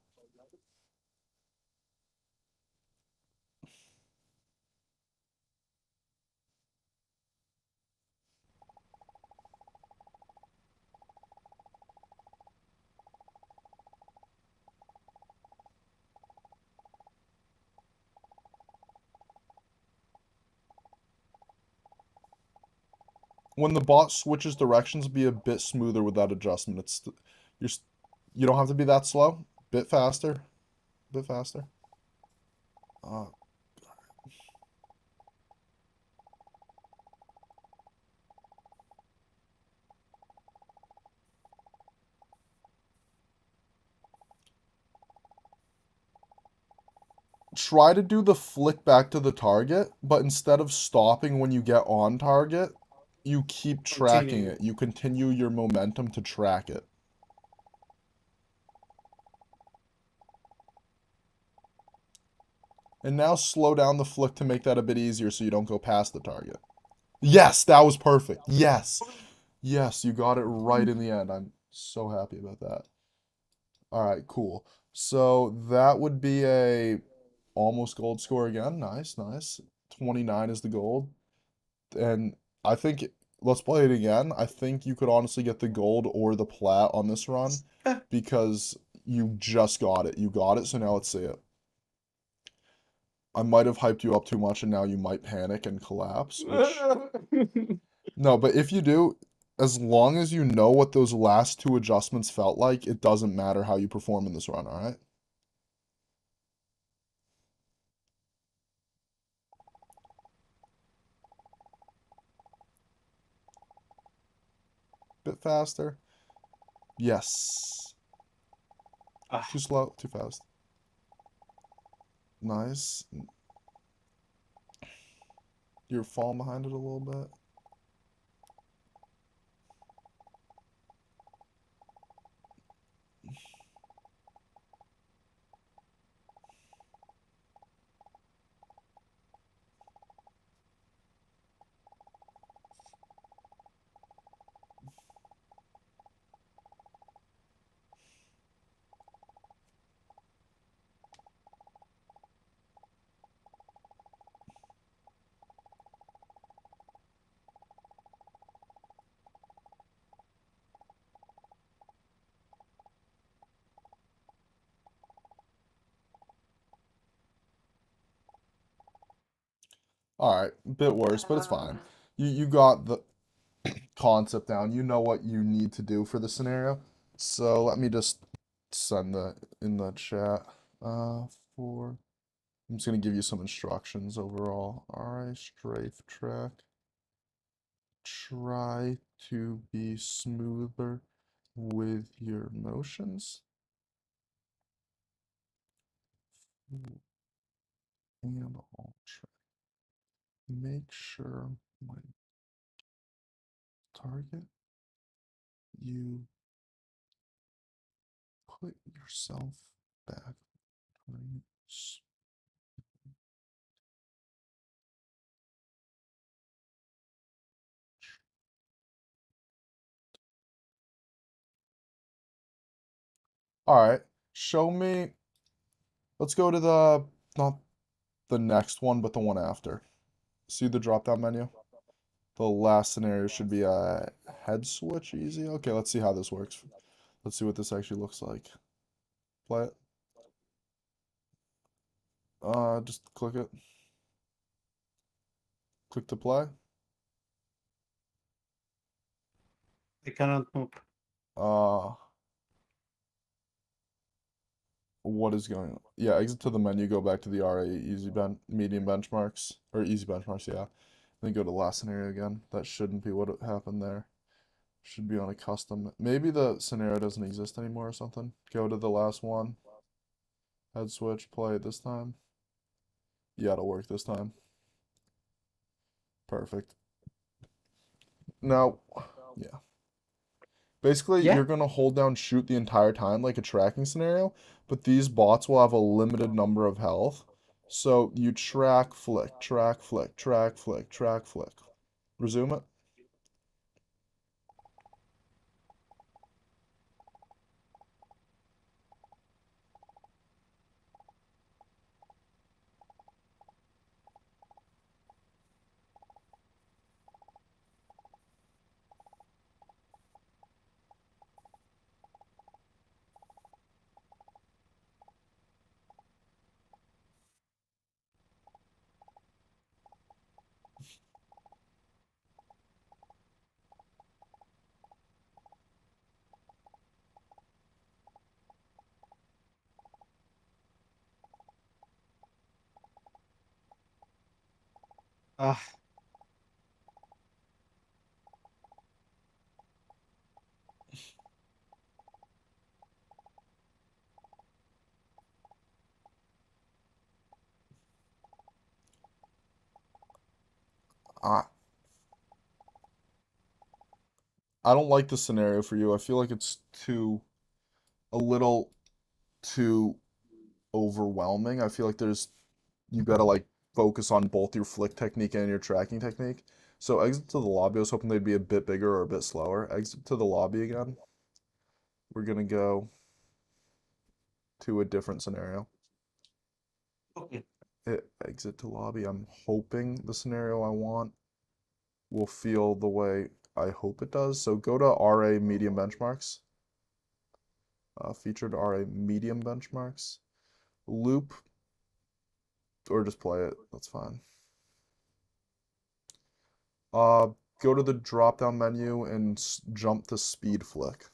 When the bot switches directions, be a bit smoother with that adjustment. You're you don't have to be that slow. Bit faster. Bit faster. Uh, Try to do the flick back to the target, but instead of stopping when you get on target, you keep tracking
Continue.
it. You continue your momentum to track it. And now slow down the flick to make that a bit easier so you don't go past the target. Yes, that was perfect. Yes. Yes, you got it right in the end. I'm so happy about that. All right, cool. So that would be a almost gold score again. Nice, nice. 29 is the gold. And I think let's play it again. I think you could honestly get the gold or the plat on this run
Eh.
because you just got it. You got it, so now let's see it. I might have hyped you up too much and now you might panic and collapse, which no, but if you do, as long as you know what those last two adjustments felt like, it doesn't matter how you perform in this run, all right? Bit faster. Yes.
Ah,
Too slow, too fast. Nice. You're falling behind it a little bit. All right, bit worse, but it's fine. You got the concept down. You know what you need to do for the scenario. So let me just send that in the chat. For I'm just gonna give you some instructions overall. Alright, strafe track. Try to be smoother with your motions. And all track. Make sure when target you put yourself back. Right. Alright, show me. Let's go to the, not the next one, but the one after. See the drop down menu? The last scenario should be a head switch easy. Okay, let's see how this works. Let's see what this actually looks like. Play it. Just click it. Click to play.
I cannot move.
Uh, What is going on? Yeah, exit to the menu, go back to the RA medium benchmarks, or easy benchmarks, yeah. Then go to last scenario again. That shouldn't be what happened there. Should be on a custom. Maybe the scenario doesn't exist anymore or something. Go to the last one. Head switch, play it this time. Yeah, it'll work this time. Perfect. Now, yeah. Basically,
Yeah.
you're going to hold down shoot the entire time like a tracking scenario, but these bots will have a limited number of health. So you track, flick, track, flick, track, flick, track, flick. Resume it.
Uh,
I, I don't like the scenario for you. I feel like it's a little too overwhelming. I feel like you gotta like focus on both your flick technique and your tracking technique. So exit to the lobby. I was hoping they'd be a bit bigger or a bit slower. Exit to the lobby again. We're gonna go to a different scenario.
okay.
Hit exit to lobby. I'm hoping the scenario I want will feel the way I hope it does. So go to RA medium benchmarks. Featured RA medium benchmarks. Loop or just play it. That's fine. Uh, Go to the drop down menu and jump to speed flick.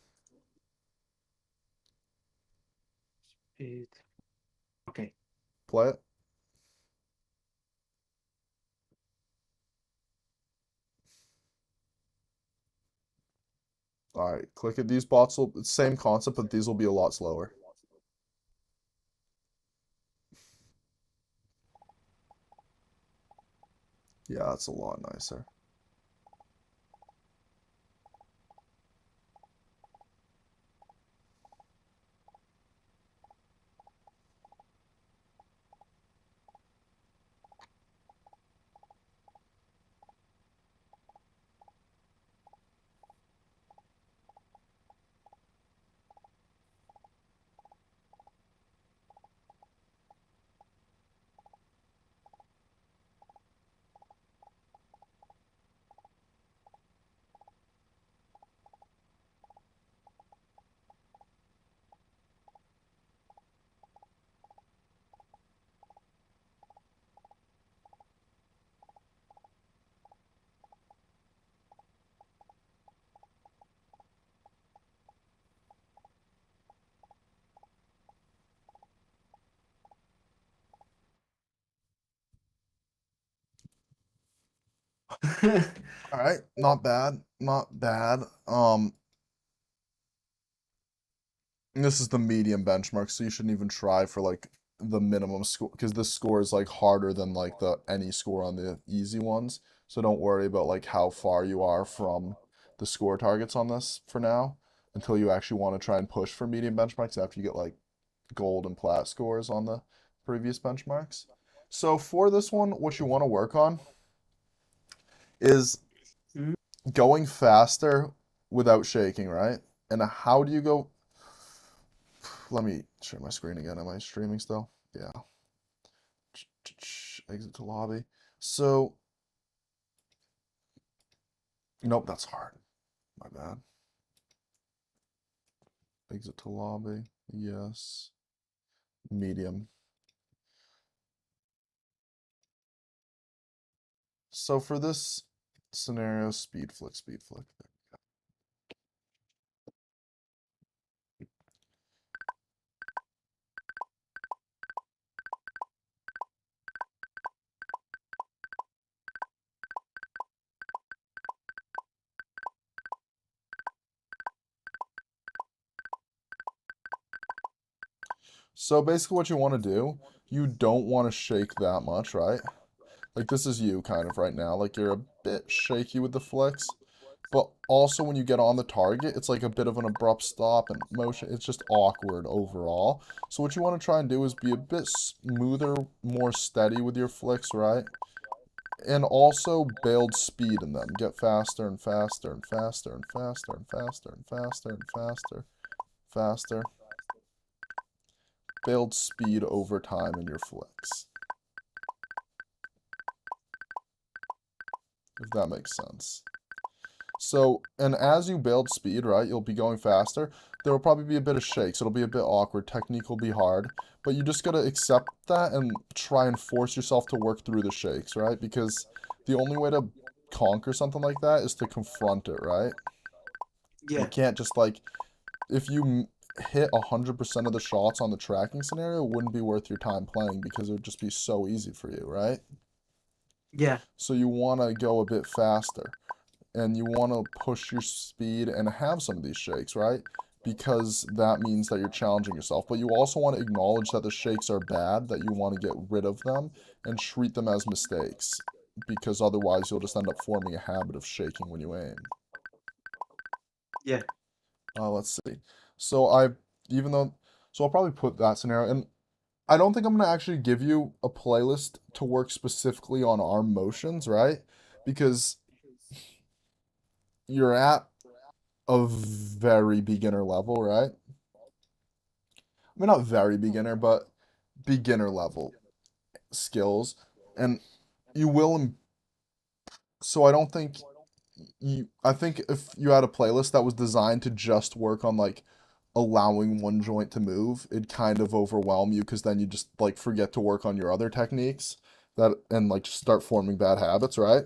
It- Okay.
Play it. All right, click it. These bots will, same concept, but these will be a lot slower. Yeah, that's a lot nicer. All right, not bad, not bad. This is the medium benchmark, so you shouldn't even try for like the minimum score because this score is like harder than like the any score on the easy ones. So don't worry about like how far you are from the score targets on this for now until you actually want to try and push for medium benchmarks after you get like gold and plat scores on the previous benchmarks. So for this one, what you want to work on is
Mhm.
going faster without shaking, right? And how do you go? Let me share my screen again. Am I streaming still? Yeah. Exit to lobby. So, nope, that's hard. My bad. Exit to lobby. Yes. Medium. So for this scenario, speed flick, speed flick. So basically what you want to do, you don't want to shake that much, right? Like this is you kind of right now. Like you're a bit shaky with the flicks. But also when you get on the target, it's like a bit of an abrupt stop and motion. It's just awkward overall. So what you want to try and do is be a bit smoother, more steady with your flicks, right? And also build speed in them. Get faster and faster and faster and faster and faster and faster and faster, faster. Build speed over time in your flicks, if that makes sense. So, and as you build speed, right, you'll be going faster. There will probably be a bit of shakes. It'll be a bit awkward. Technique will be hard. But you just got to accept that and try and force yourself to work through the shakes, right? Because the only way to conquer something like that is to confront it, right? You
Yeah,
can't just like, if you hit 100% of the shots on the tracking scenario, it wouldn't be worth your time playing because it would just be so easy for you, right?
yeah,
So you want to go a bit faster. And you want to push your speed and have some of these shakes, right? Because that means that you're challenging yourself. But you also want to acknowledge that the shakes are bad, that you want to get rid of them and treat them as mistakes. Because otherwise you'll just end up forming a habit of shaking when you aim.
yeah.
Let's see. So even though, so I'll probably put that scenario, and I don't think I'm going to actually give you a playlist to work specifically on arm motions, right? Because you're at a very beginner level, right? I mean, not very beginner, but beginner level skills. And you will, so I don't think I think if you had a playlist that was designed to just work on like allowing one joint to move, it'd kind of overwhelm you because then you just like forget to work on your other techniques that and like just start forming bad habits, right?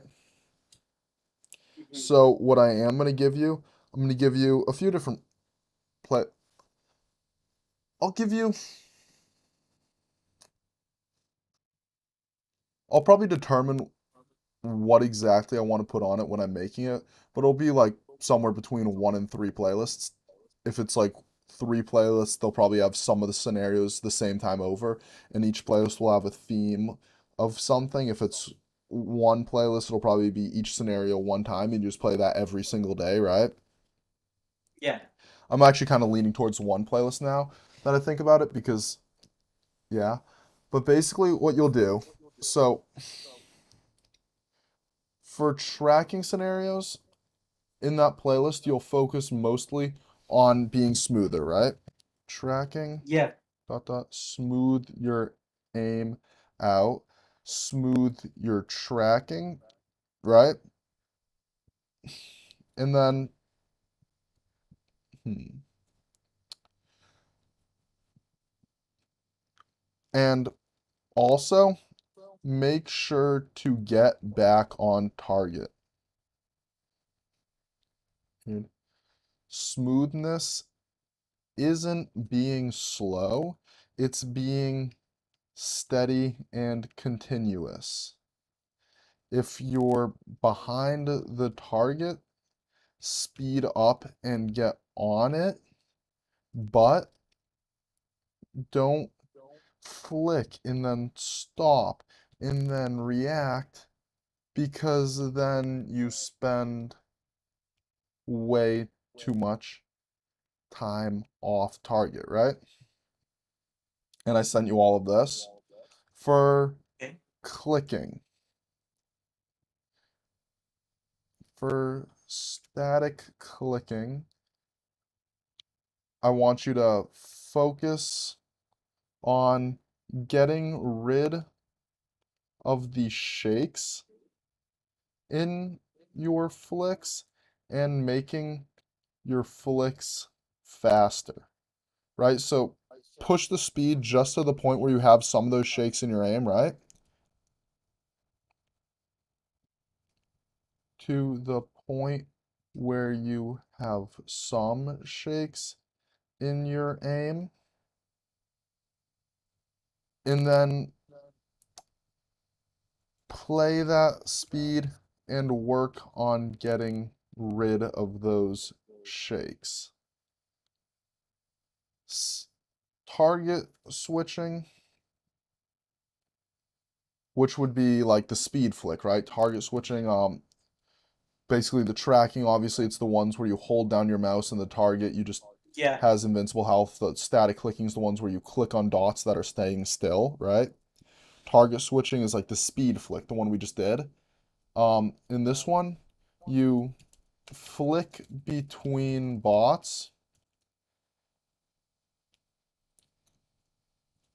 Mhm.
So what I am going to give you, I'm going to give you a few different play. I'll give you I'll probably determine what exactly I want to put on it when I'm making it, but it'll be like somewhere between 1 and 3 playlists. If it's like 3 playlists, they'll probably have some of the scenarios the same time over, and each playlist will have a theme of something. If it's one playlist, it'll probably be each scenario one time, and you just play that every single day, right?
Yeah,
I'm actually kind of leaning towards one playlist now that I think about it because, yeah. But basically, what you'll do, so for tracking scenarios, in that playlist, you'll focus mostly on being smoother, right? Tracking,
yeah,
dot, dot, smooth your aim out, smooth your tracking, right? And then, hmm, and also make sure to get back on target. Dude, smoothness isn't being slow, it's being steady and continuous. If you're behind the target, speed up and get on it, but don't flick and then stop and then react because then you spend way too much time off target, right? And I sent you all of this for
okay.
clicking, for static clicking. I want you to focus on getting rid of the shakes in your flicks and making your flicks faster, right? So push the speed just to the point where you have some of those shakes in your aim, right? To the point where you have some shakes in your aim, and then play that speed and work on getting rid of those shakes. target switching, which would be like the speed flick, right? Target switching, basically the tracking, obviously it's the ones where you hold down your mouse and the target you just
Yeah.
has invincible health. The static clicking is the ones where you click on dots that are staying still, right? Target switching is like the speed flick, the one we just did. In this one, you flick between bots,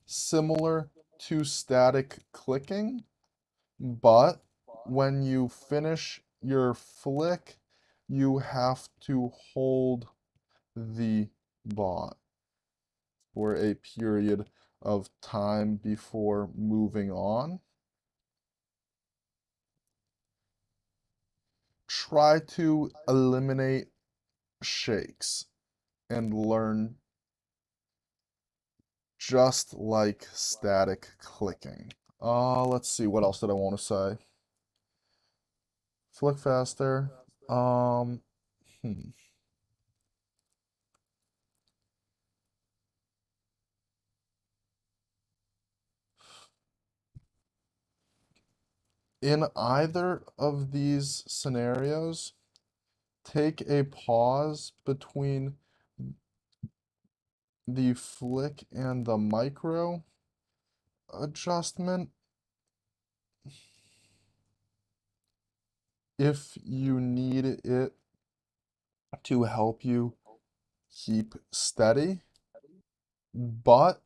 similar to static clicking, but when you finish your flick, you have to hold the bot for a period of time before moving on. Try to eliminate shakes and learn just like static clicking. Let's see, what else did I want to say? Flick faster. Um, hmm. In either of these scenarios, take a pause between the flick and the micro adjustment if you need it to help you keep steady, but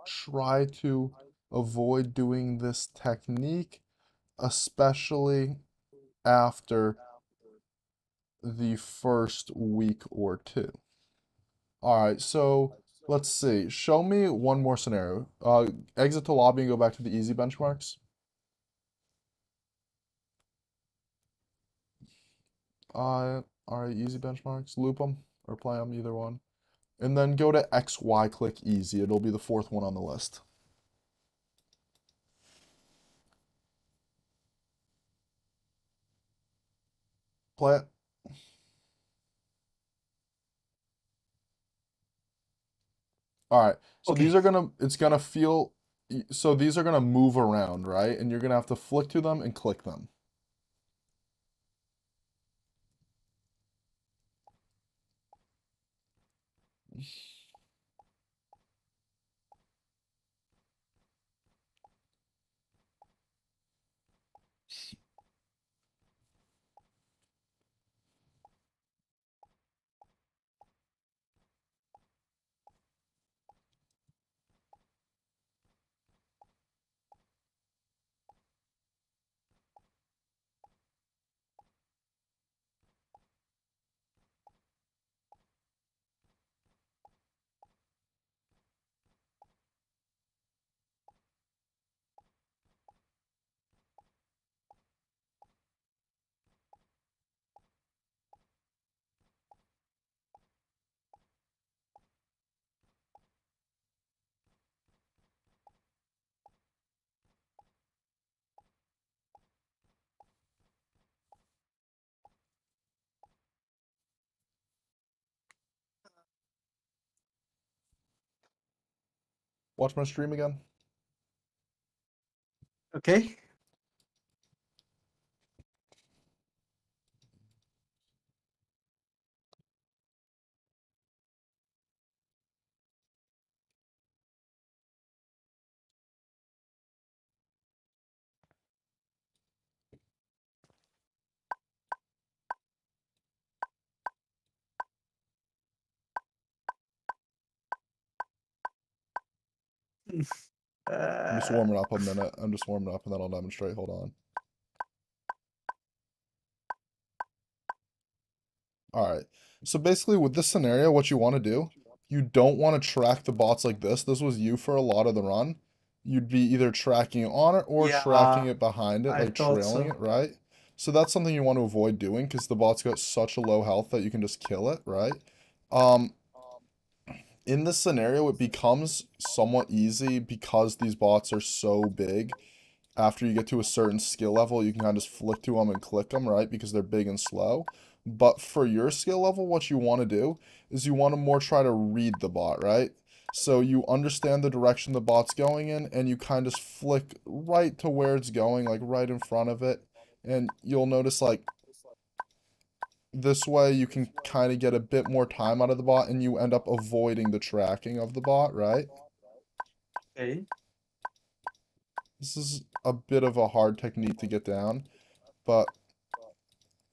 try to avoid doing this technique, especially after the first week or two. All right, so let's see. Show me one more scenario. Exit to lobby and go back to the easy benchmarks. All right, easy benchmarks. Loop them or play them, either one. And then go to XY click easy. It'll be the fourth one on the list. Play it. All right. So these
Okay.
are gonna, it's gonna feel, so these are gonna move around, right? And you're gonna have to flick to them and click them. Watch my stream again.
Okay.
I'm just
Uh,
warming up a minute. I'm just warming up and then I'll demonstrate. Hold on. All right. So basically with this scenario, what you want to do, you don't want to track the bots like this. This was you for a lot of the run. You'd be either tracking on it or tracking
yeah,
it behind it,
I
like
thought
trailing
so.
it, right? So that's something you want to avoid doing because the bot's got such a low health that you can just kill it, right? Um, in this scenario, it becomes somewhat easy because these bots are so big. After you get to a certain skill level, you can kind of just flick to them and click them, right? Because they're big and slow. But for your skill level, what you want to do is you want to more try to read the bot, right? So you understand the direction the bot's going in, and you kind of flick right to where it's going, like right in front of it. And you'll notice like this way you can kind of get a bit more time out of the bot and you end up avoiding the tracking of the bot, right?
Okay.
This is a bit of a hard technique to get down, but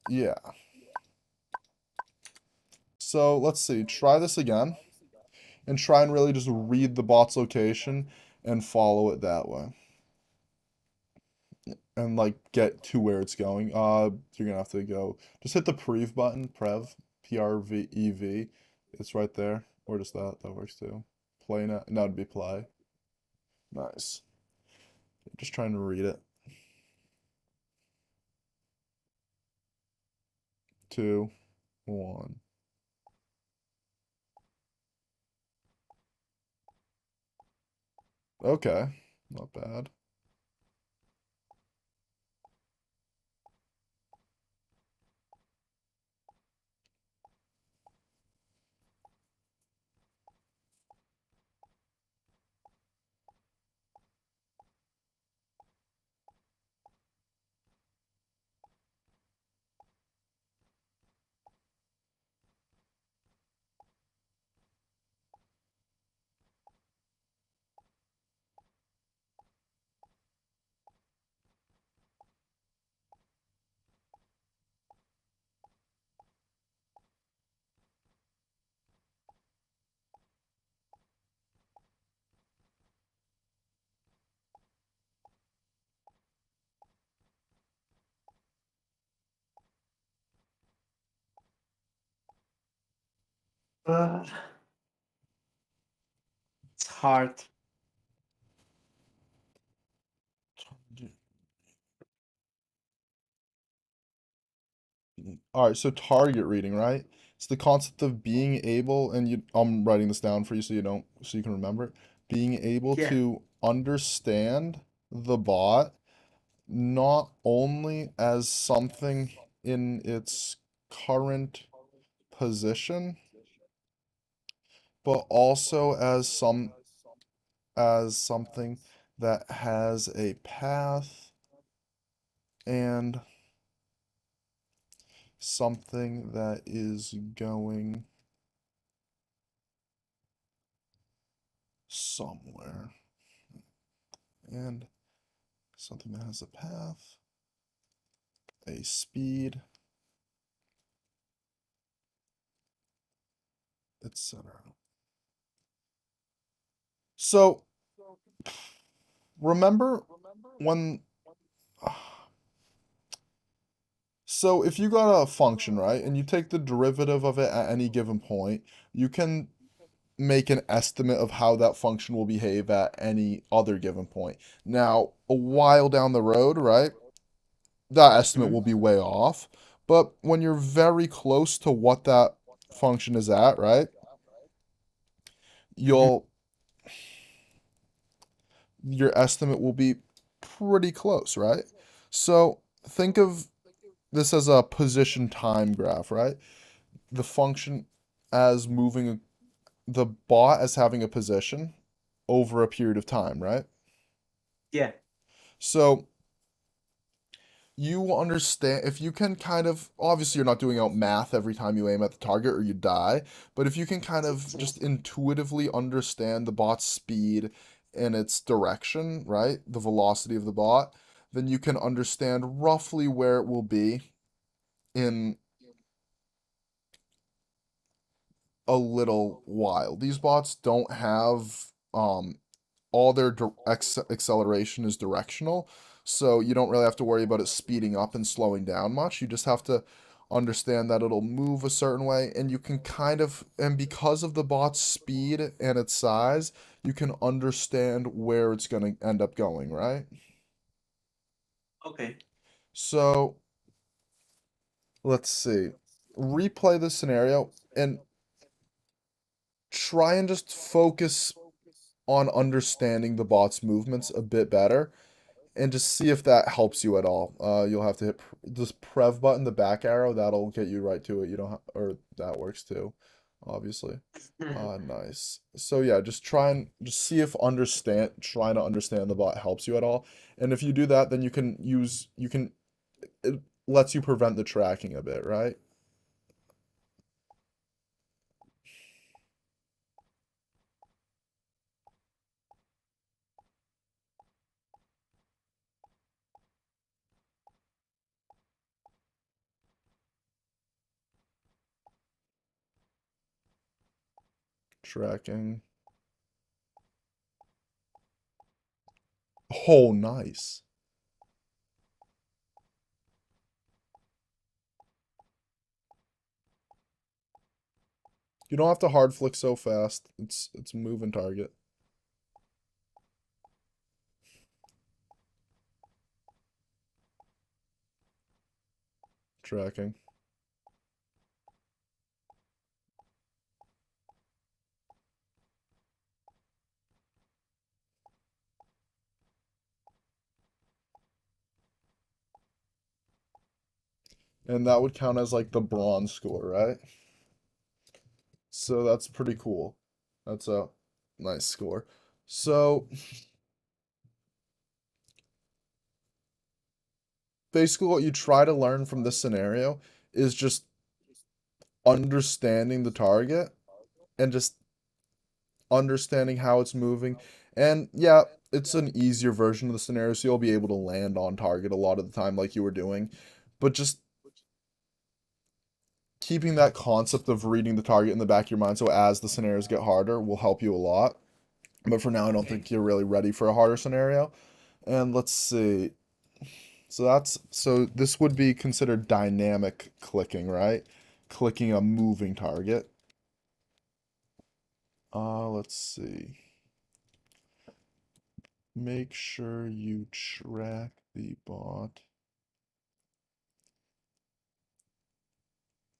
yeah. So let's see, try this again and try and really just read the bot's location and follow it that way. And like get to where it's going. You're gonna have to go. Just hit the prev button, Prev. It's right there. Or just that. That works too. Play now. No, it'd be play. Nice. Just trying to read it. 2, 1. Okay. Not bad.
But it's hard.
All right, so target reading, right? It's the concept of being able, and I'm writing this down for you so so you can remember it. Being able
Yeah.
to understand the bot not only as something in its current position, but also as something that has a path and something that is going somewhere. And something that has a path, a speed, etc. So remember when so if you got a function, right, and you take the derivative of it at any given point, you can make an estimate of how that function will behave at any other given point. Now, a while down the road, right, that estimate will
Mhm.
be way off, but when you're very close to what that function is at, right,
Mhm.
you'll your estimate will be pretty close, right? So think of this as a position time graph, right? The function as moving the bot as having a position over a period of time, right?
Yeah.
So you understand if you can kind of obviously you're not doing out math every time you aim at the target or you die, but if you can kind of just intuitively understand the bot's speed and its direction, right? The velocity of the bot, then you can understand roughly where it will be in a little while. These bots don't have all their acceleration is directional, so you don't really have to worry about it speeding up and slowing down much. You just have to understand that it'll move a certain way, and you can kind of, and because of the bot's speed and its size, you can understand where it's going to end up going, right?
Okay.
So let's see. Replay the scenario and try and just focus on understanding the bot's movements a bit better and just see if that helps you at all. You'll have to hit this prev button, the back arrow, that'll get you right to it. You don't or that works too. obviously. Nice. So yeah, just try and just see if trying to understand the bot helps you at all. And if you do that, then it lets you prevent the tracking a bit, right? Tracking. Oh, nice. You don't have to hard flick so fast. It's a moving target. Tracking. And that would count as like the bronze score, right? So that's pretty cool. That's a nice score. So basically what you try to learn from this scenario is just understanding the target and just understanding how it's moving. And yeah, it's an easier version of the scenario, so you'll be able to land on target a lot of the time like you were doing. But just keeping that concept of reading the target in the back of your mind so as the scenarios get harder will help you a lot. But for now, I don't
Okay.
think you're really ready for a harder scenario. And let's see. So this would be considered dynamic clicking, right? Clicking a moving target. Let's see. Make sure you track the bot.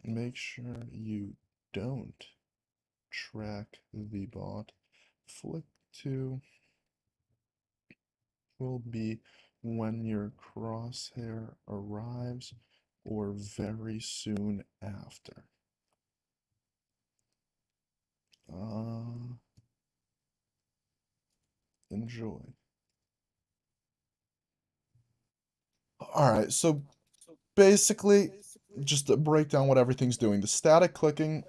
Make sure you don't track the bot. Flick to will be when your crosshair arrives or very soon after. Enjoy. All right, so basically, just to break down what everything's doing, the static clicking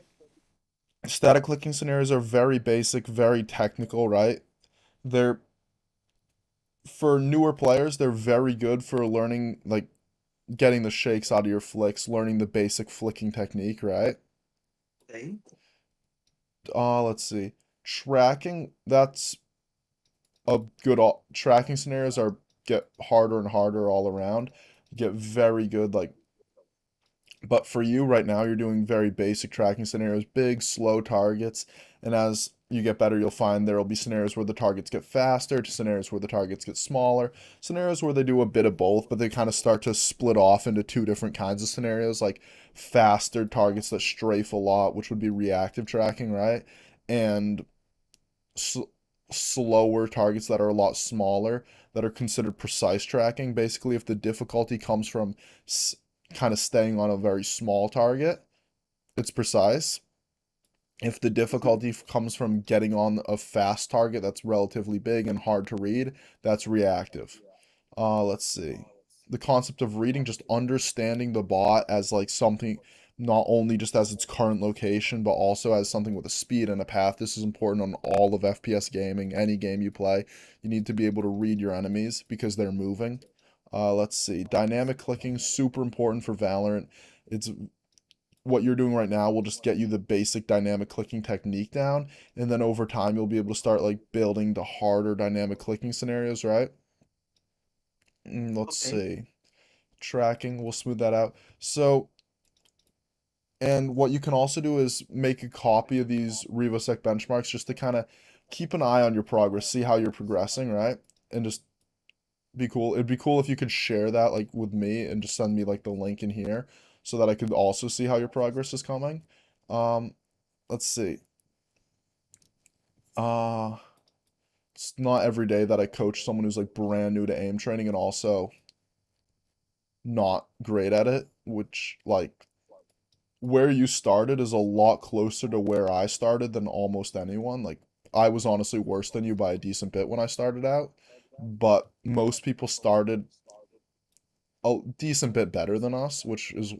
scenarios are very basic, very technical, right? They're for newer players, they're very good for learning, like getting the shakes out of your flicks, learning the basic flicking technique, right?
Okay.
Let's see. Tracking, that's a tracking scenarios are get harder and harder all around. You get very good, like, but for you right now, you're doing very basic tracking scenarios, big, slow targets. And as you get better, you'll find there will be scenarios where the targets get faster, to scenarios where the targets get smaller, scenarios where they do a bit of both, but they kind of start to split off into two different kinds of scenarios, like faster targets that strafe a lot, which would be reactive tracking, right? And sl slower targets that are a lot smaller that are considered precise tracking. Basically, if the difficulty comes from kind of staying on a very small target, it's precise. If the difficulty comes from getting on a fast target that's relatively big and hard to read, that's reactive. Let's see. The concept of reading, just understanding the bot as like something, not only just as its current location, but also as something with a speed and a path. This is important on all of FPS gaming, any game you play. You need to be able to read your enemies because they're moving. Let's see. Dynamic clicking, super important for Valorant. It's what you're doing right now will just get you the basic dynamic clicking technique down, and then over time you'll be able to start like building the harder dynamic clicking scenarios, right? Let's
Okay.
see. Tracking, we'll smooth that out. So, and what you can also do is make a copy of these RevoSec benchmarks just to kind of keep an eye on your progress, see how you're progressing, right? And just be cool. It'd be cool if you could share that like with me and just send me like the link in here so that I could also see how your progress is coming. Um, let's see. Uh, it's not every day that I coach someone who's like brand new to aim training and also not great at it, which like where you started is a lot closer to where I started than almost anyone. Like, I was honestly worse than you by a decent bit when I started out, but most people started a decent bit better than us, which is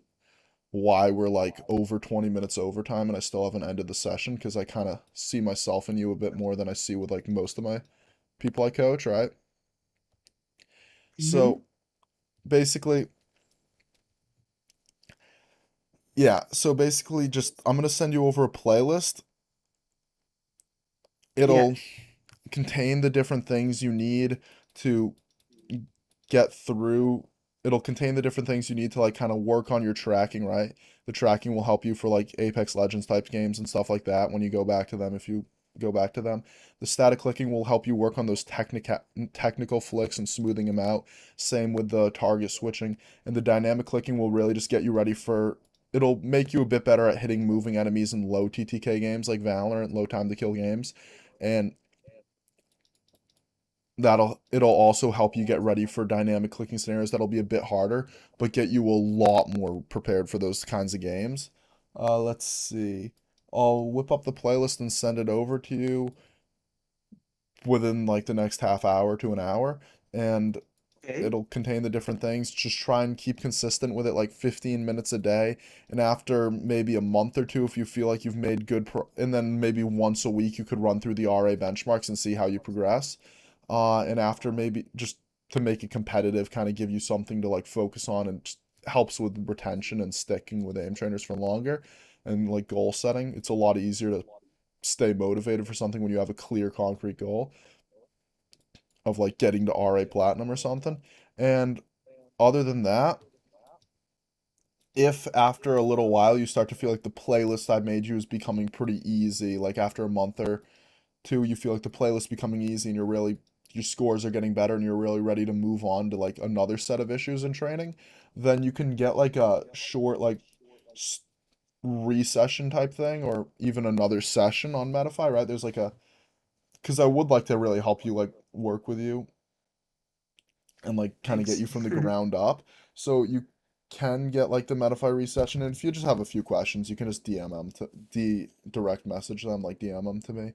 why we're like over 20 minutes overtime and I still haven't ended the session because I kind of see myself in you a bit more than I see with like most of my people I coach, right?
Mm-hmm.
So basically, yeah, so basically just I'm gonna send you over a playlist.
Yeah.
It'll contain the different things you need to get through. It'll contain the different things you need to like kind of work on your tracking, right? The tracking will help you for like Apex Legends type games and stuff like that when you go back to them if you go back to them. The static clicking will help you work on those technical flicks and smoothing them out. Same with the target switching. And the dynamic clicking will really just get you ready for it'll make you a bit better at hitting moving enemies in low TTK games like Valorant, low time to kill games. And it'll also help you get ready for dynamic clicking scenarios that'll be a bit harder, but get you a lot more prepared for those kinds of games. Let's see. I'll whip up the playlist and send it over to you within like the next half hour to an hour, and
Okay.
it'll contain the different things. Just try and keep consistent with it, like 15 minutes a day. And after maybe a month or two, if you feel like you've made and then maybe once a week, you could run through the RA benchmarks and see how you progress. And after maybe just to make it competitive, kind of give you something to like focus on and just helps with retention and sticking with aim trainers for longer and like goal setting. It's a lot easier to stay motivated for something when you have a clear, concrete goal of like getting to RA Platinum or something. And other than that, if after a little while you start to feel like the playlist I made you is becoming pretty easy, like after a month or two, you feel like the playlist becoming easy and your scores are getting better and you're really ready to move on to like another set of issues in training, then you can get like a short like s- recession type thing or even another session on Medify, right? There's like a because I would like to really help you like work with you and like kind of get
Thanks.
you from the ground up. So you can get like the Medify recession, and if you just have a few questions, you can just DM them to direct message them, like DM them to me.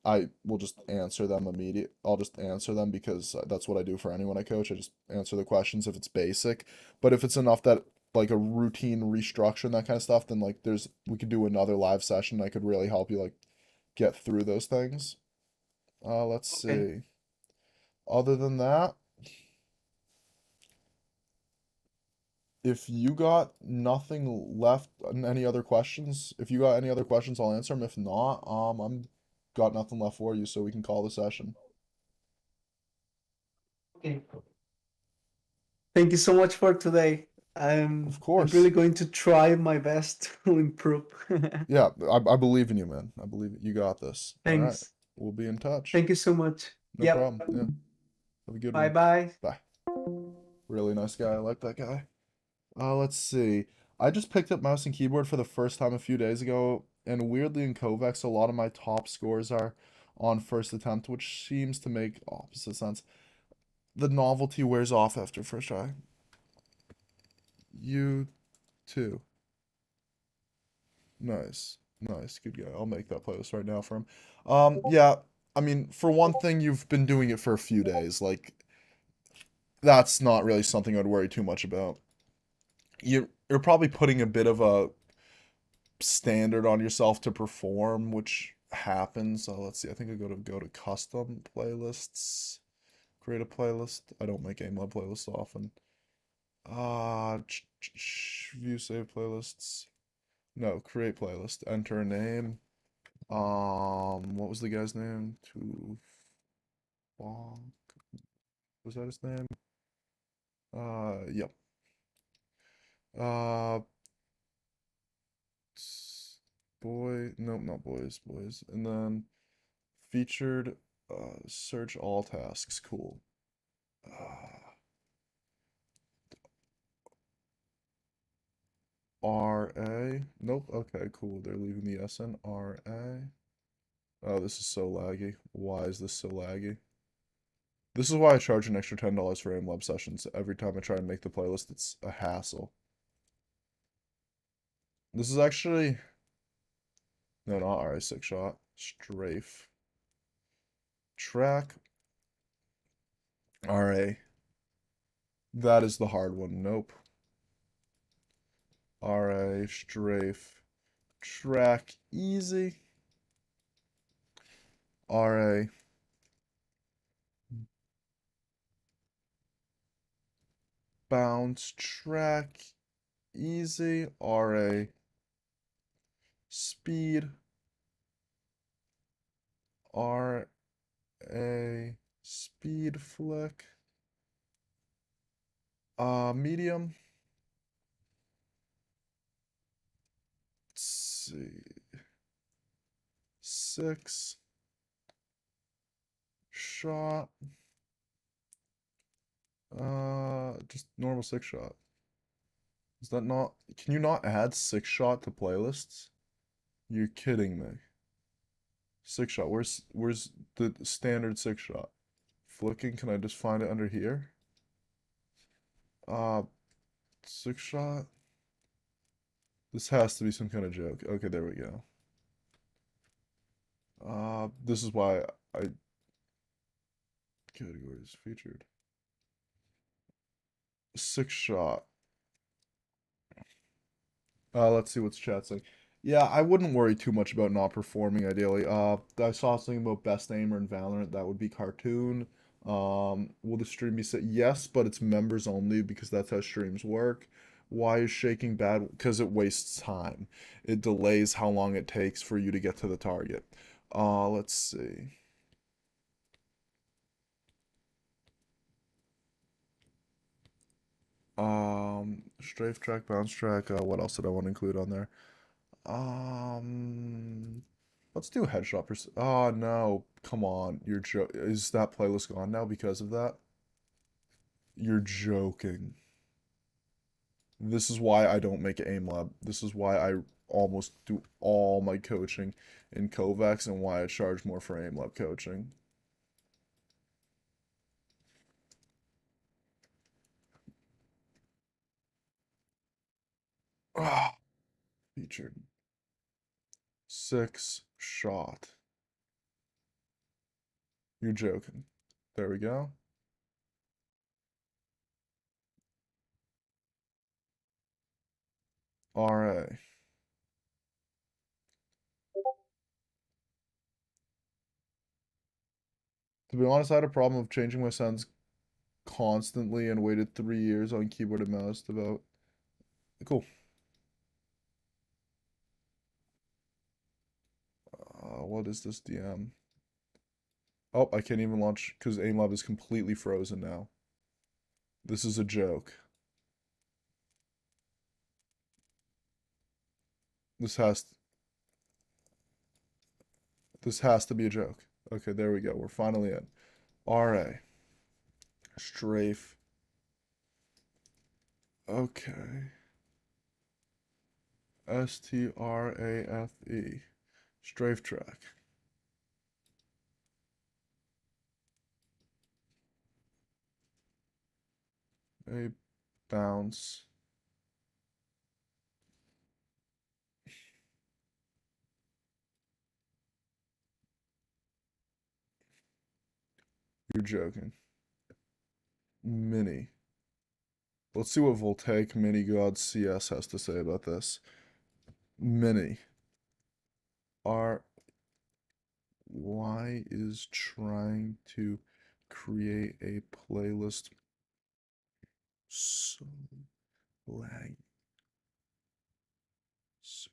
I will just answer them immediate. I'll just answer them because that's what I do for anyone I coach. I just answer the questions if it's basic, but if it's enough that like a routine restructure and that kind of stuff, then like we could do another live session. I could really help you like get through those things. Let's
Okay.
see. Other than that, if you got nothing left, any other questions? If you got any other questions, I'll answer them. If not, I'm got nothing left for you, so we can call the session.
Okay. Thank you so much for today.
Of
I'm really
course.
going to try my best to improve.
Yeah, I believe in you, man. I believe you got this. All right.
Thanks.
We'll be in touch.
Thank you so much.
No
Yep.
problem. Yeah. Have a good
Bye
one.
bye.
Bye. Really nice guy. I like that guy. Let's see. I just picked up mouse and keyboard for the first time a few days ago, and weirdly in Kovacs, a lot of my top scores are on first attempt, which seems to make opposite sense. The novelty wears off after first try. You too. Nice. Nice. Good guy. I'll make that playlist right now for him. Yeah, I mean, for one thing, you've been doing it for a few days. Like, that's not really something I'd worry too much about. You're probably putting a bit of a standard on yourself to perform, which happens. Let's see. I think I go to custom playlists, create a playlist. I don't make aim lab playlists often. View save playlists. No, create playlist. Enter a name. What was the guy's name? Was that his name? Yep. Uh, boy. Nope, not boys. Boys. And then featured. Search all tasks. Cool. RA. Nope. Okay, cool. They're leaving the S in. RA. Oh, this is so laggy. Why is this so laggy? This is why I charge an extra $10 for AimLab sessions. Every time I try to make the playlist, it's a hassle. This is actually no, not RA six shot. Strafe. Track RA. That is the hard one. Nope. RA strafe. Track easy. RA. Bounce track easy. RA. Speed. RA. Speed flick. Medium. Let's see. 6 shot. Just normal 6 shot. Is that not? Can you not add 6 shot to playlists? You're kidding me. 6 shot. Where's the standard 6 shot? Flicking. Can I just find it under here? Uh, 6 shot. This has to be some kind of joke. Okay, there we go. This is why I categories featured. 6 shot. Let's see what's chat saying. Yeah, I wouldn't worry too much about not performing ideally. I saw something about best aimer in Valorant. That would be Cartoon. Will the stream be set? Yes, but it's members only because that's how streams work. Why is shaking bad? Because it wastes time. It delays how long it takes for you to get to the target. Let's see. Strafe track, bounce track. What else did I want to include on there? Um, let's do headshot Oh no, come on. Is that playlist gone now because of that? You're joking. This is why I don't make aim lab. This is why I almost do all my coaching in Kovacs and why I charge more for aim lab coaching. Ah, featured. 6 shot. You're joking. There we go. RA. To be honest, I had a problem of changing my settings constantly and waited 3 years on keyboard and mouse to vote. Cool. What is this DM? Oh, I can't even launch because AimLab is completely frozen now. This is a joke. This has this has to be a joke. Okay, there we go. We're finally in. RA. Strafe. Okay. STRAFE. Strafe track. A bounce. You're joking. Mini. Let's see what Voltaic Mini God CS has to say about this. Mini. R Y is trying to create a playlist so lag search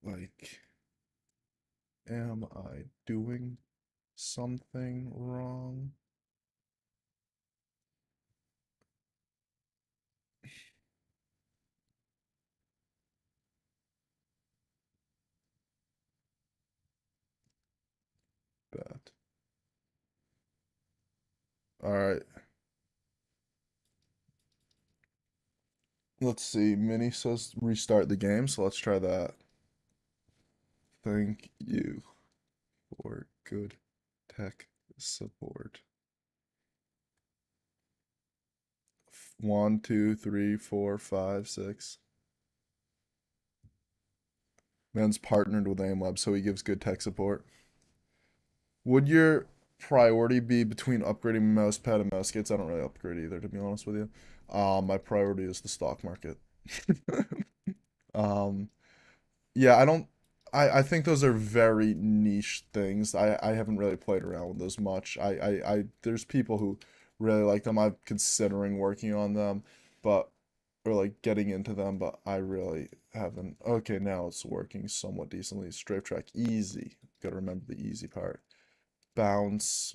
like am I doing something wrong? Bet. All right. Let's see. Mini says restart the game, so let's try that. Thank you for good tech support. One, two, three, four, five, six. Man's partnered with AimLab, so he gives good tech support. Would your priority be between upgrading mouse pad and mouse gates? I don't really upgrade either, to be honest with you. My priority is the stock market. um, yeah, I don't. I think those are very niche things. I haven't really played around with those much. There's people who really like them. I'm considering working on them, but or like getting into them, but I really haven't. Okay, now it's working somewhat decently. Strafe track easy. Gotta remember the easy part. Bounce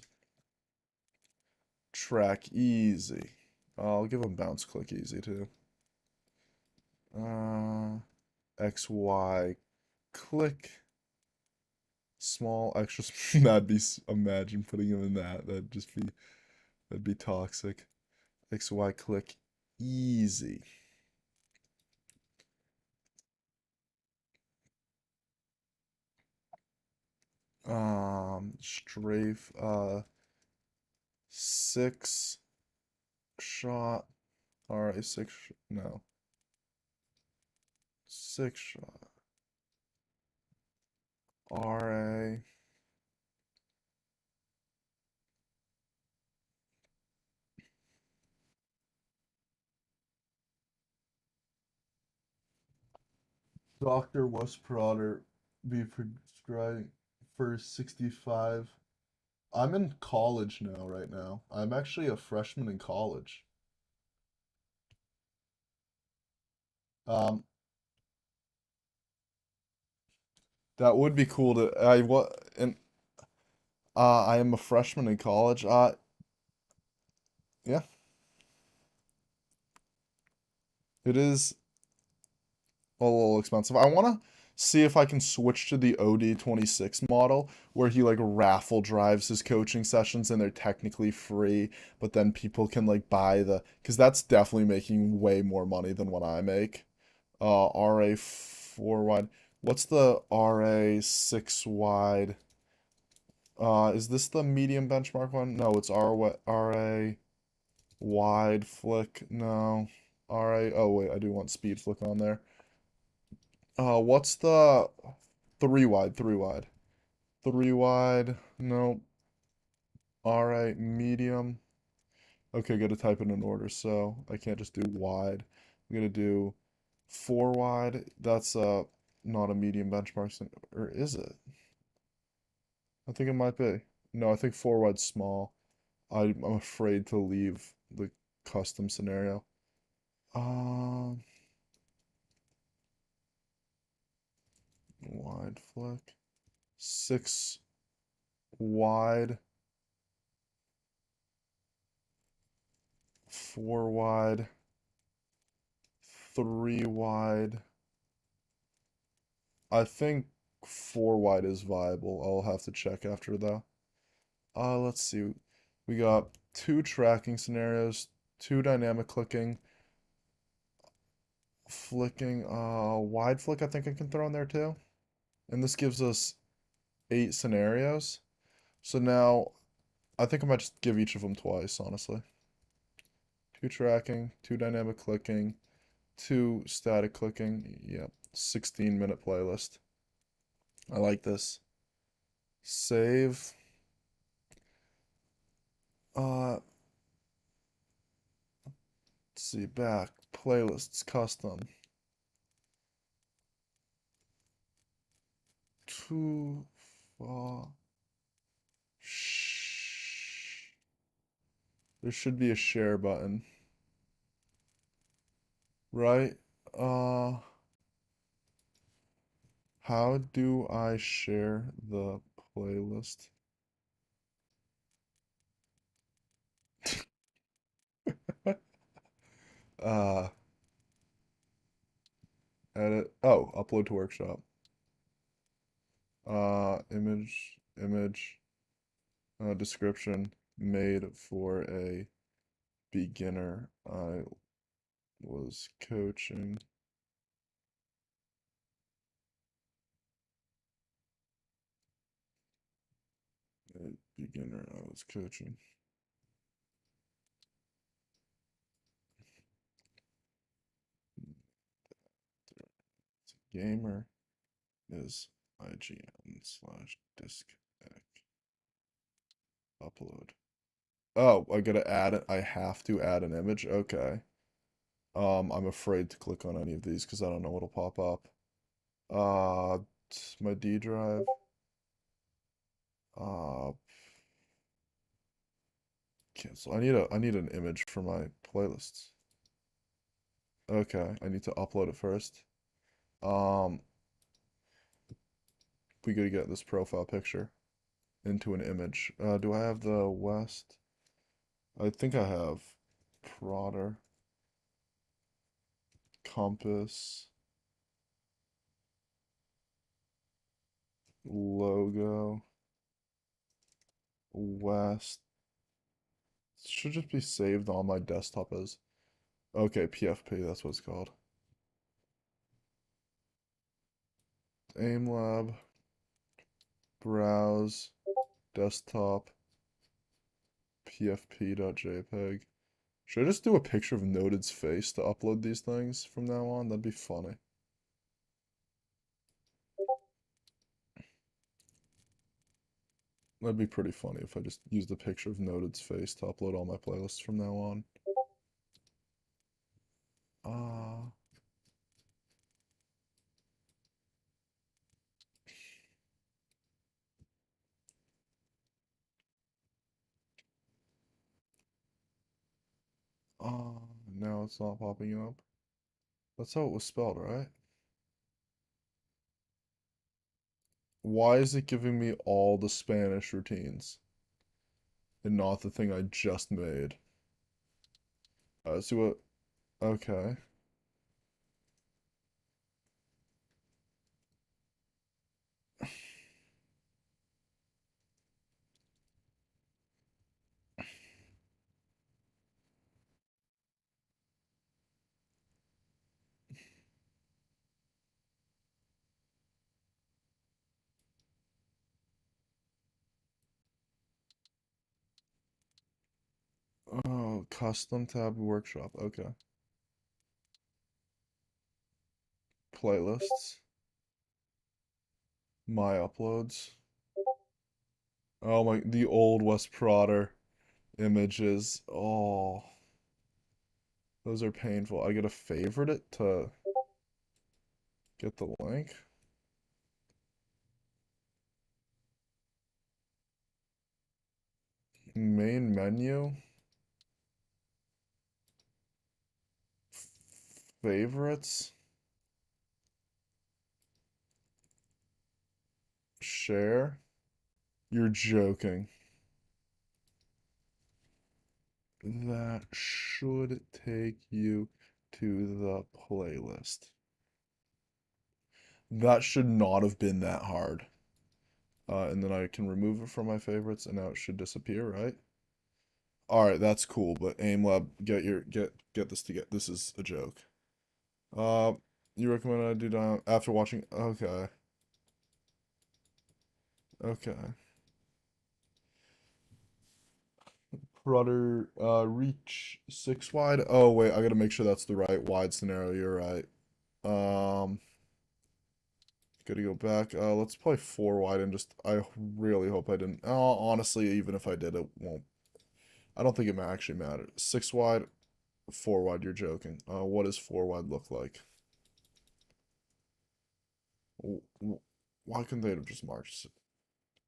track easy. I'll give them bounce click easy too. Uh, XY click small extra. That'd be imagine putting him in that. That'd be toxic. XY click easy. Strafe 6 shot. Alright, no. 6 shot. RA. Dr. Westproder be prescribing for 65. I'm in college now, right now. I'm actually a freshman in college. Um, that would be cool to I what and I am a freshman in college. Yeah, it is a little expensive. I want to see if I can switch to the OD26 model where he like raffle drives his coaching sessions and they're technically free, but then people can like buy because that's definitely making way more money than what I make. RA 4 wide. What's the RA 6 wide? Is this the medium benchmark one? No, it's RA wide flick. No. RA. Oh wait, I do want speed flick on there. What's the 3 wide? 3 wide. 3 wide. No. RA medium. Okay, gotta type it in order, so I can't just do wide. I'm gonna do 4 wide. That's not a medium benchmark, or is it? I think it might be. No, I think 4 wide's small. I'm afraid to leave the custom scenario. Um, Wide flick. 6 wide. 4 wide. 3 wide. I think 4 wide is viable. I'll have to check after though. Let's see. We got 2 tracking scenarios, 2 dynamic clicking, flicking, wide flick I think I can throw in there too. And this gives us 8 scenarios. So now I think I might just give each of them twice, honestly. 2 tracking, 2 dynamic clicking, 2 static clicking. Yep, 16-minute playlist. I like this. Save. Let's see, back, playlists, custom. Too far. Shh. There should be a share button, right? Uh, how do I share the playlist? Uh, Edit. Oh, upload to workshop. Image, description made for a beginner. I was coaching. A beginner I was coaching. Gamer is IGN/disk upload. Oh, I gotta add it. I have to add an image. Okay. I'm afraid to click on any of these because I don't know what'll pop up. My D drive. Uh, cancel. I need an image for my playlists. Okay, I need to upload it first. Um, we gotta get this profile picture into an image. Do I have the West? I think I have Prodder, Compass, logo, West. Should just be saved on my desktop as. Okay, PFP, that's what it's called. AimLab, browse, desktop, pfp.jpg. Should I just do a picture of Noted's face to upload these things from now on? That'd be funny. That'd be pretty funny if I just used a picture of Noted's face to upload all my playlists from now on. Uh, now it's not popping up. That's how it was spelled, right? Why is it giving me all the Spanish routines and not the thing I just made? See what? Okay. Oh, custom tab workshop. Okay. Playlists. My uploads. Oh my, the old Wes Prodder images. Oh, those are painful. I gotta favorite it to get the link. Main menu. Favorites. Share. You're joking. That should take you to the playlist. That should not have been that hard. And then I can remove it from my favorites, and now it should disappear, right? All right, that's cool. But AimLab, get this to get. This is a joke. Uh, you recommend I do down after watching? Okay, okay. Rudder, reach 6 wide. Oh wait, I gotta make sure that's the right wide scenario. You're right. Um, gotta go back. Let's play 4 wide and just. I really hope I didn't. Oh, honestly, even if I did, it won't. I don't think it actually matters. 6 wide, 4 wide. You're joking. What does 4 wide look like? Why couldn't they have just marched?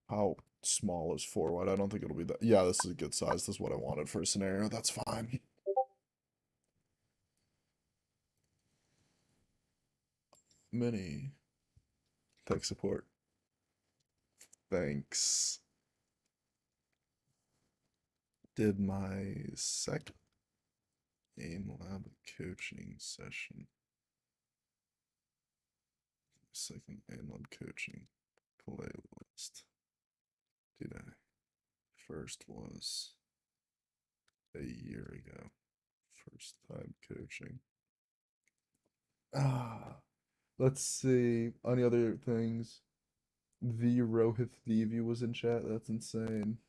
How small is 4 wide? I don't think it'll be that. Yeah, this is a good size. This is what I wanted for a scenario. That's fine. Mini. Tech support. Thanks. Did my second AimLab coaching session. Second AimLab coaching playlist. Did I? First was a year ago. First time coaching. Let's see. Any other things? The Rohit Devi was in chat. That's insane.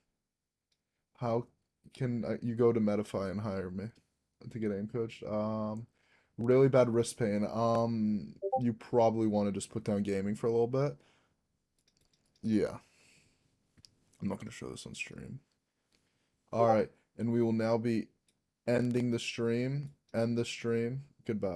How can you go to Medify and hire me to get aim coached? Really bad wrist pain. You probably want to just put down gaming for a little bit. Yeah. I'm not going to show this on stream. All right, and we will now be ending the stream. End the stream. Goodbye.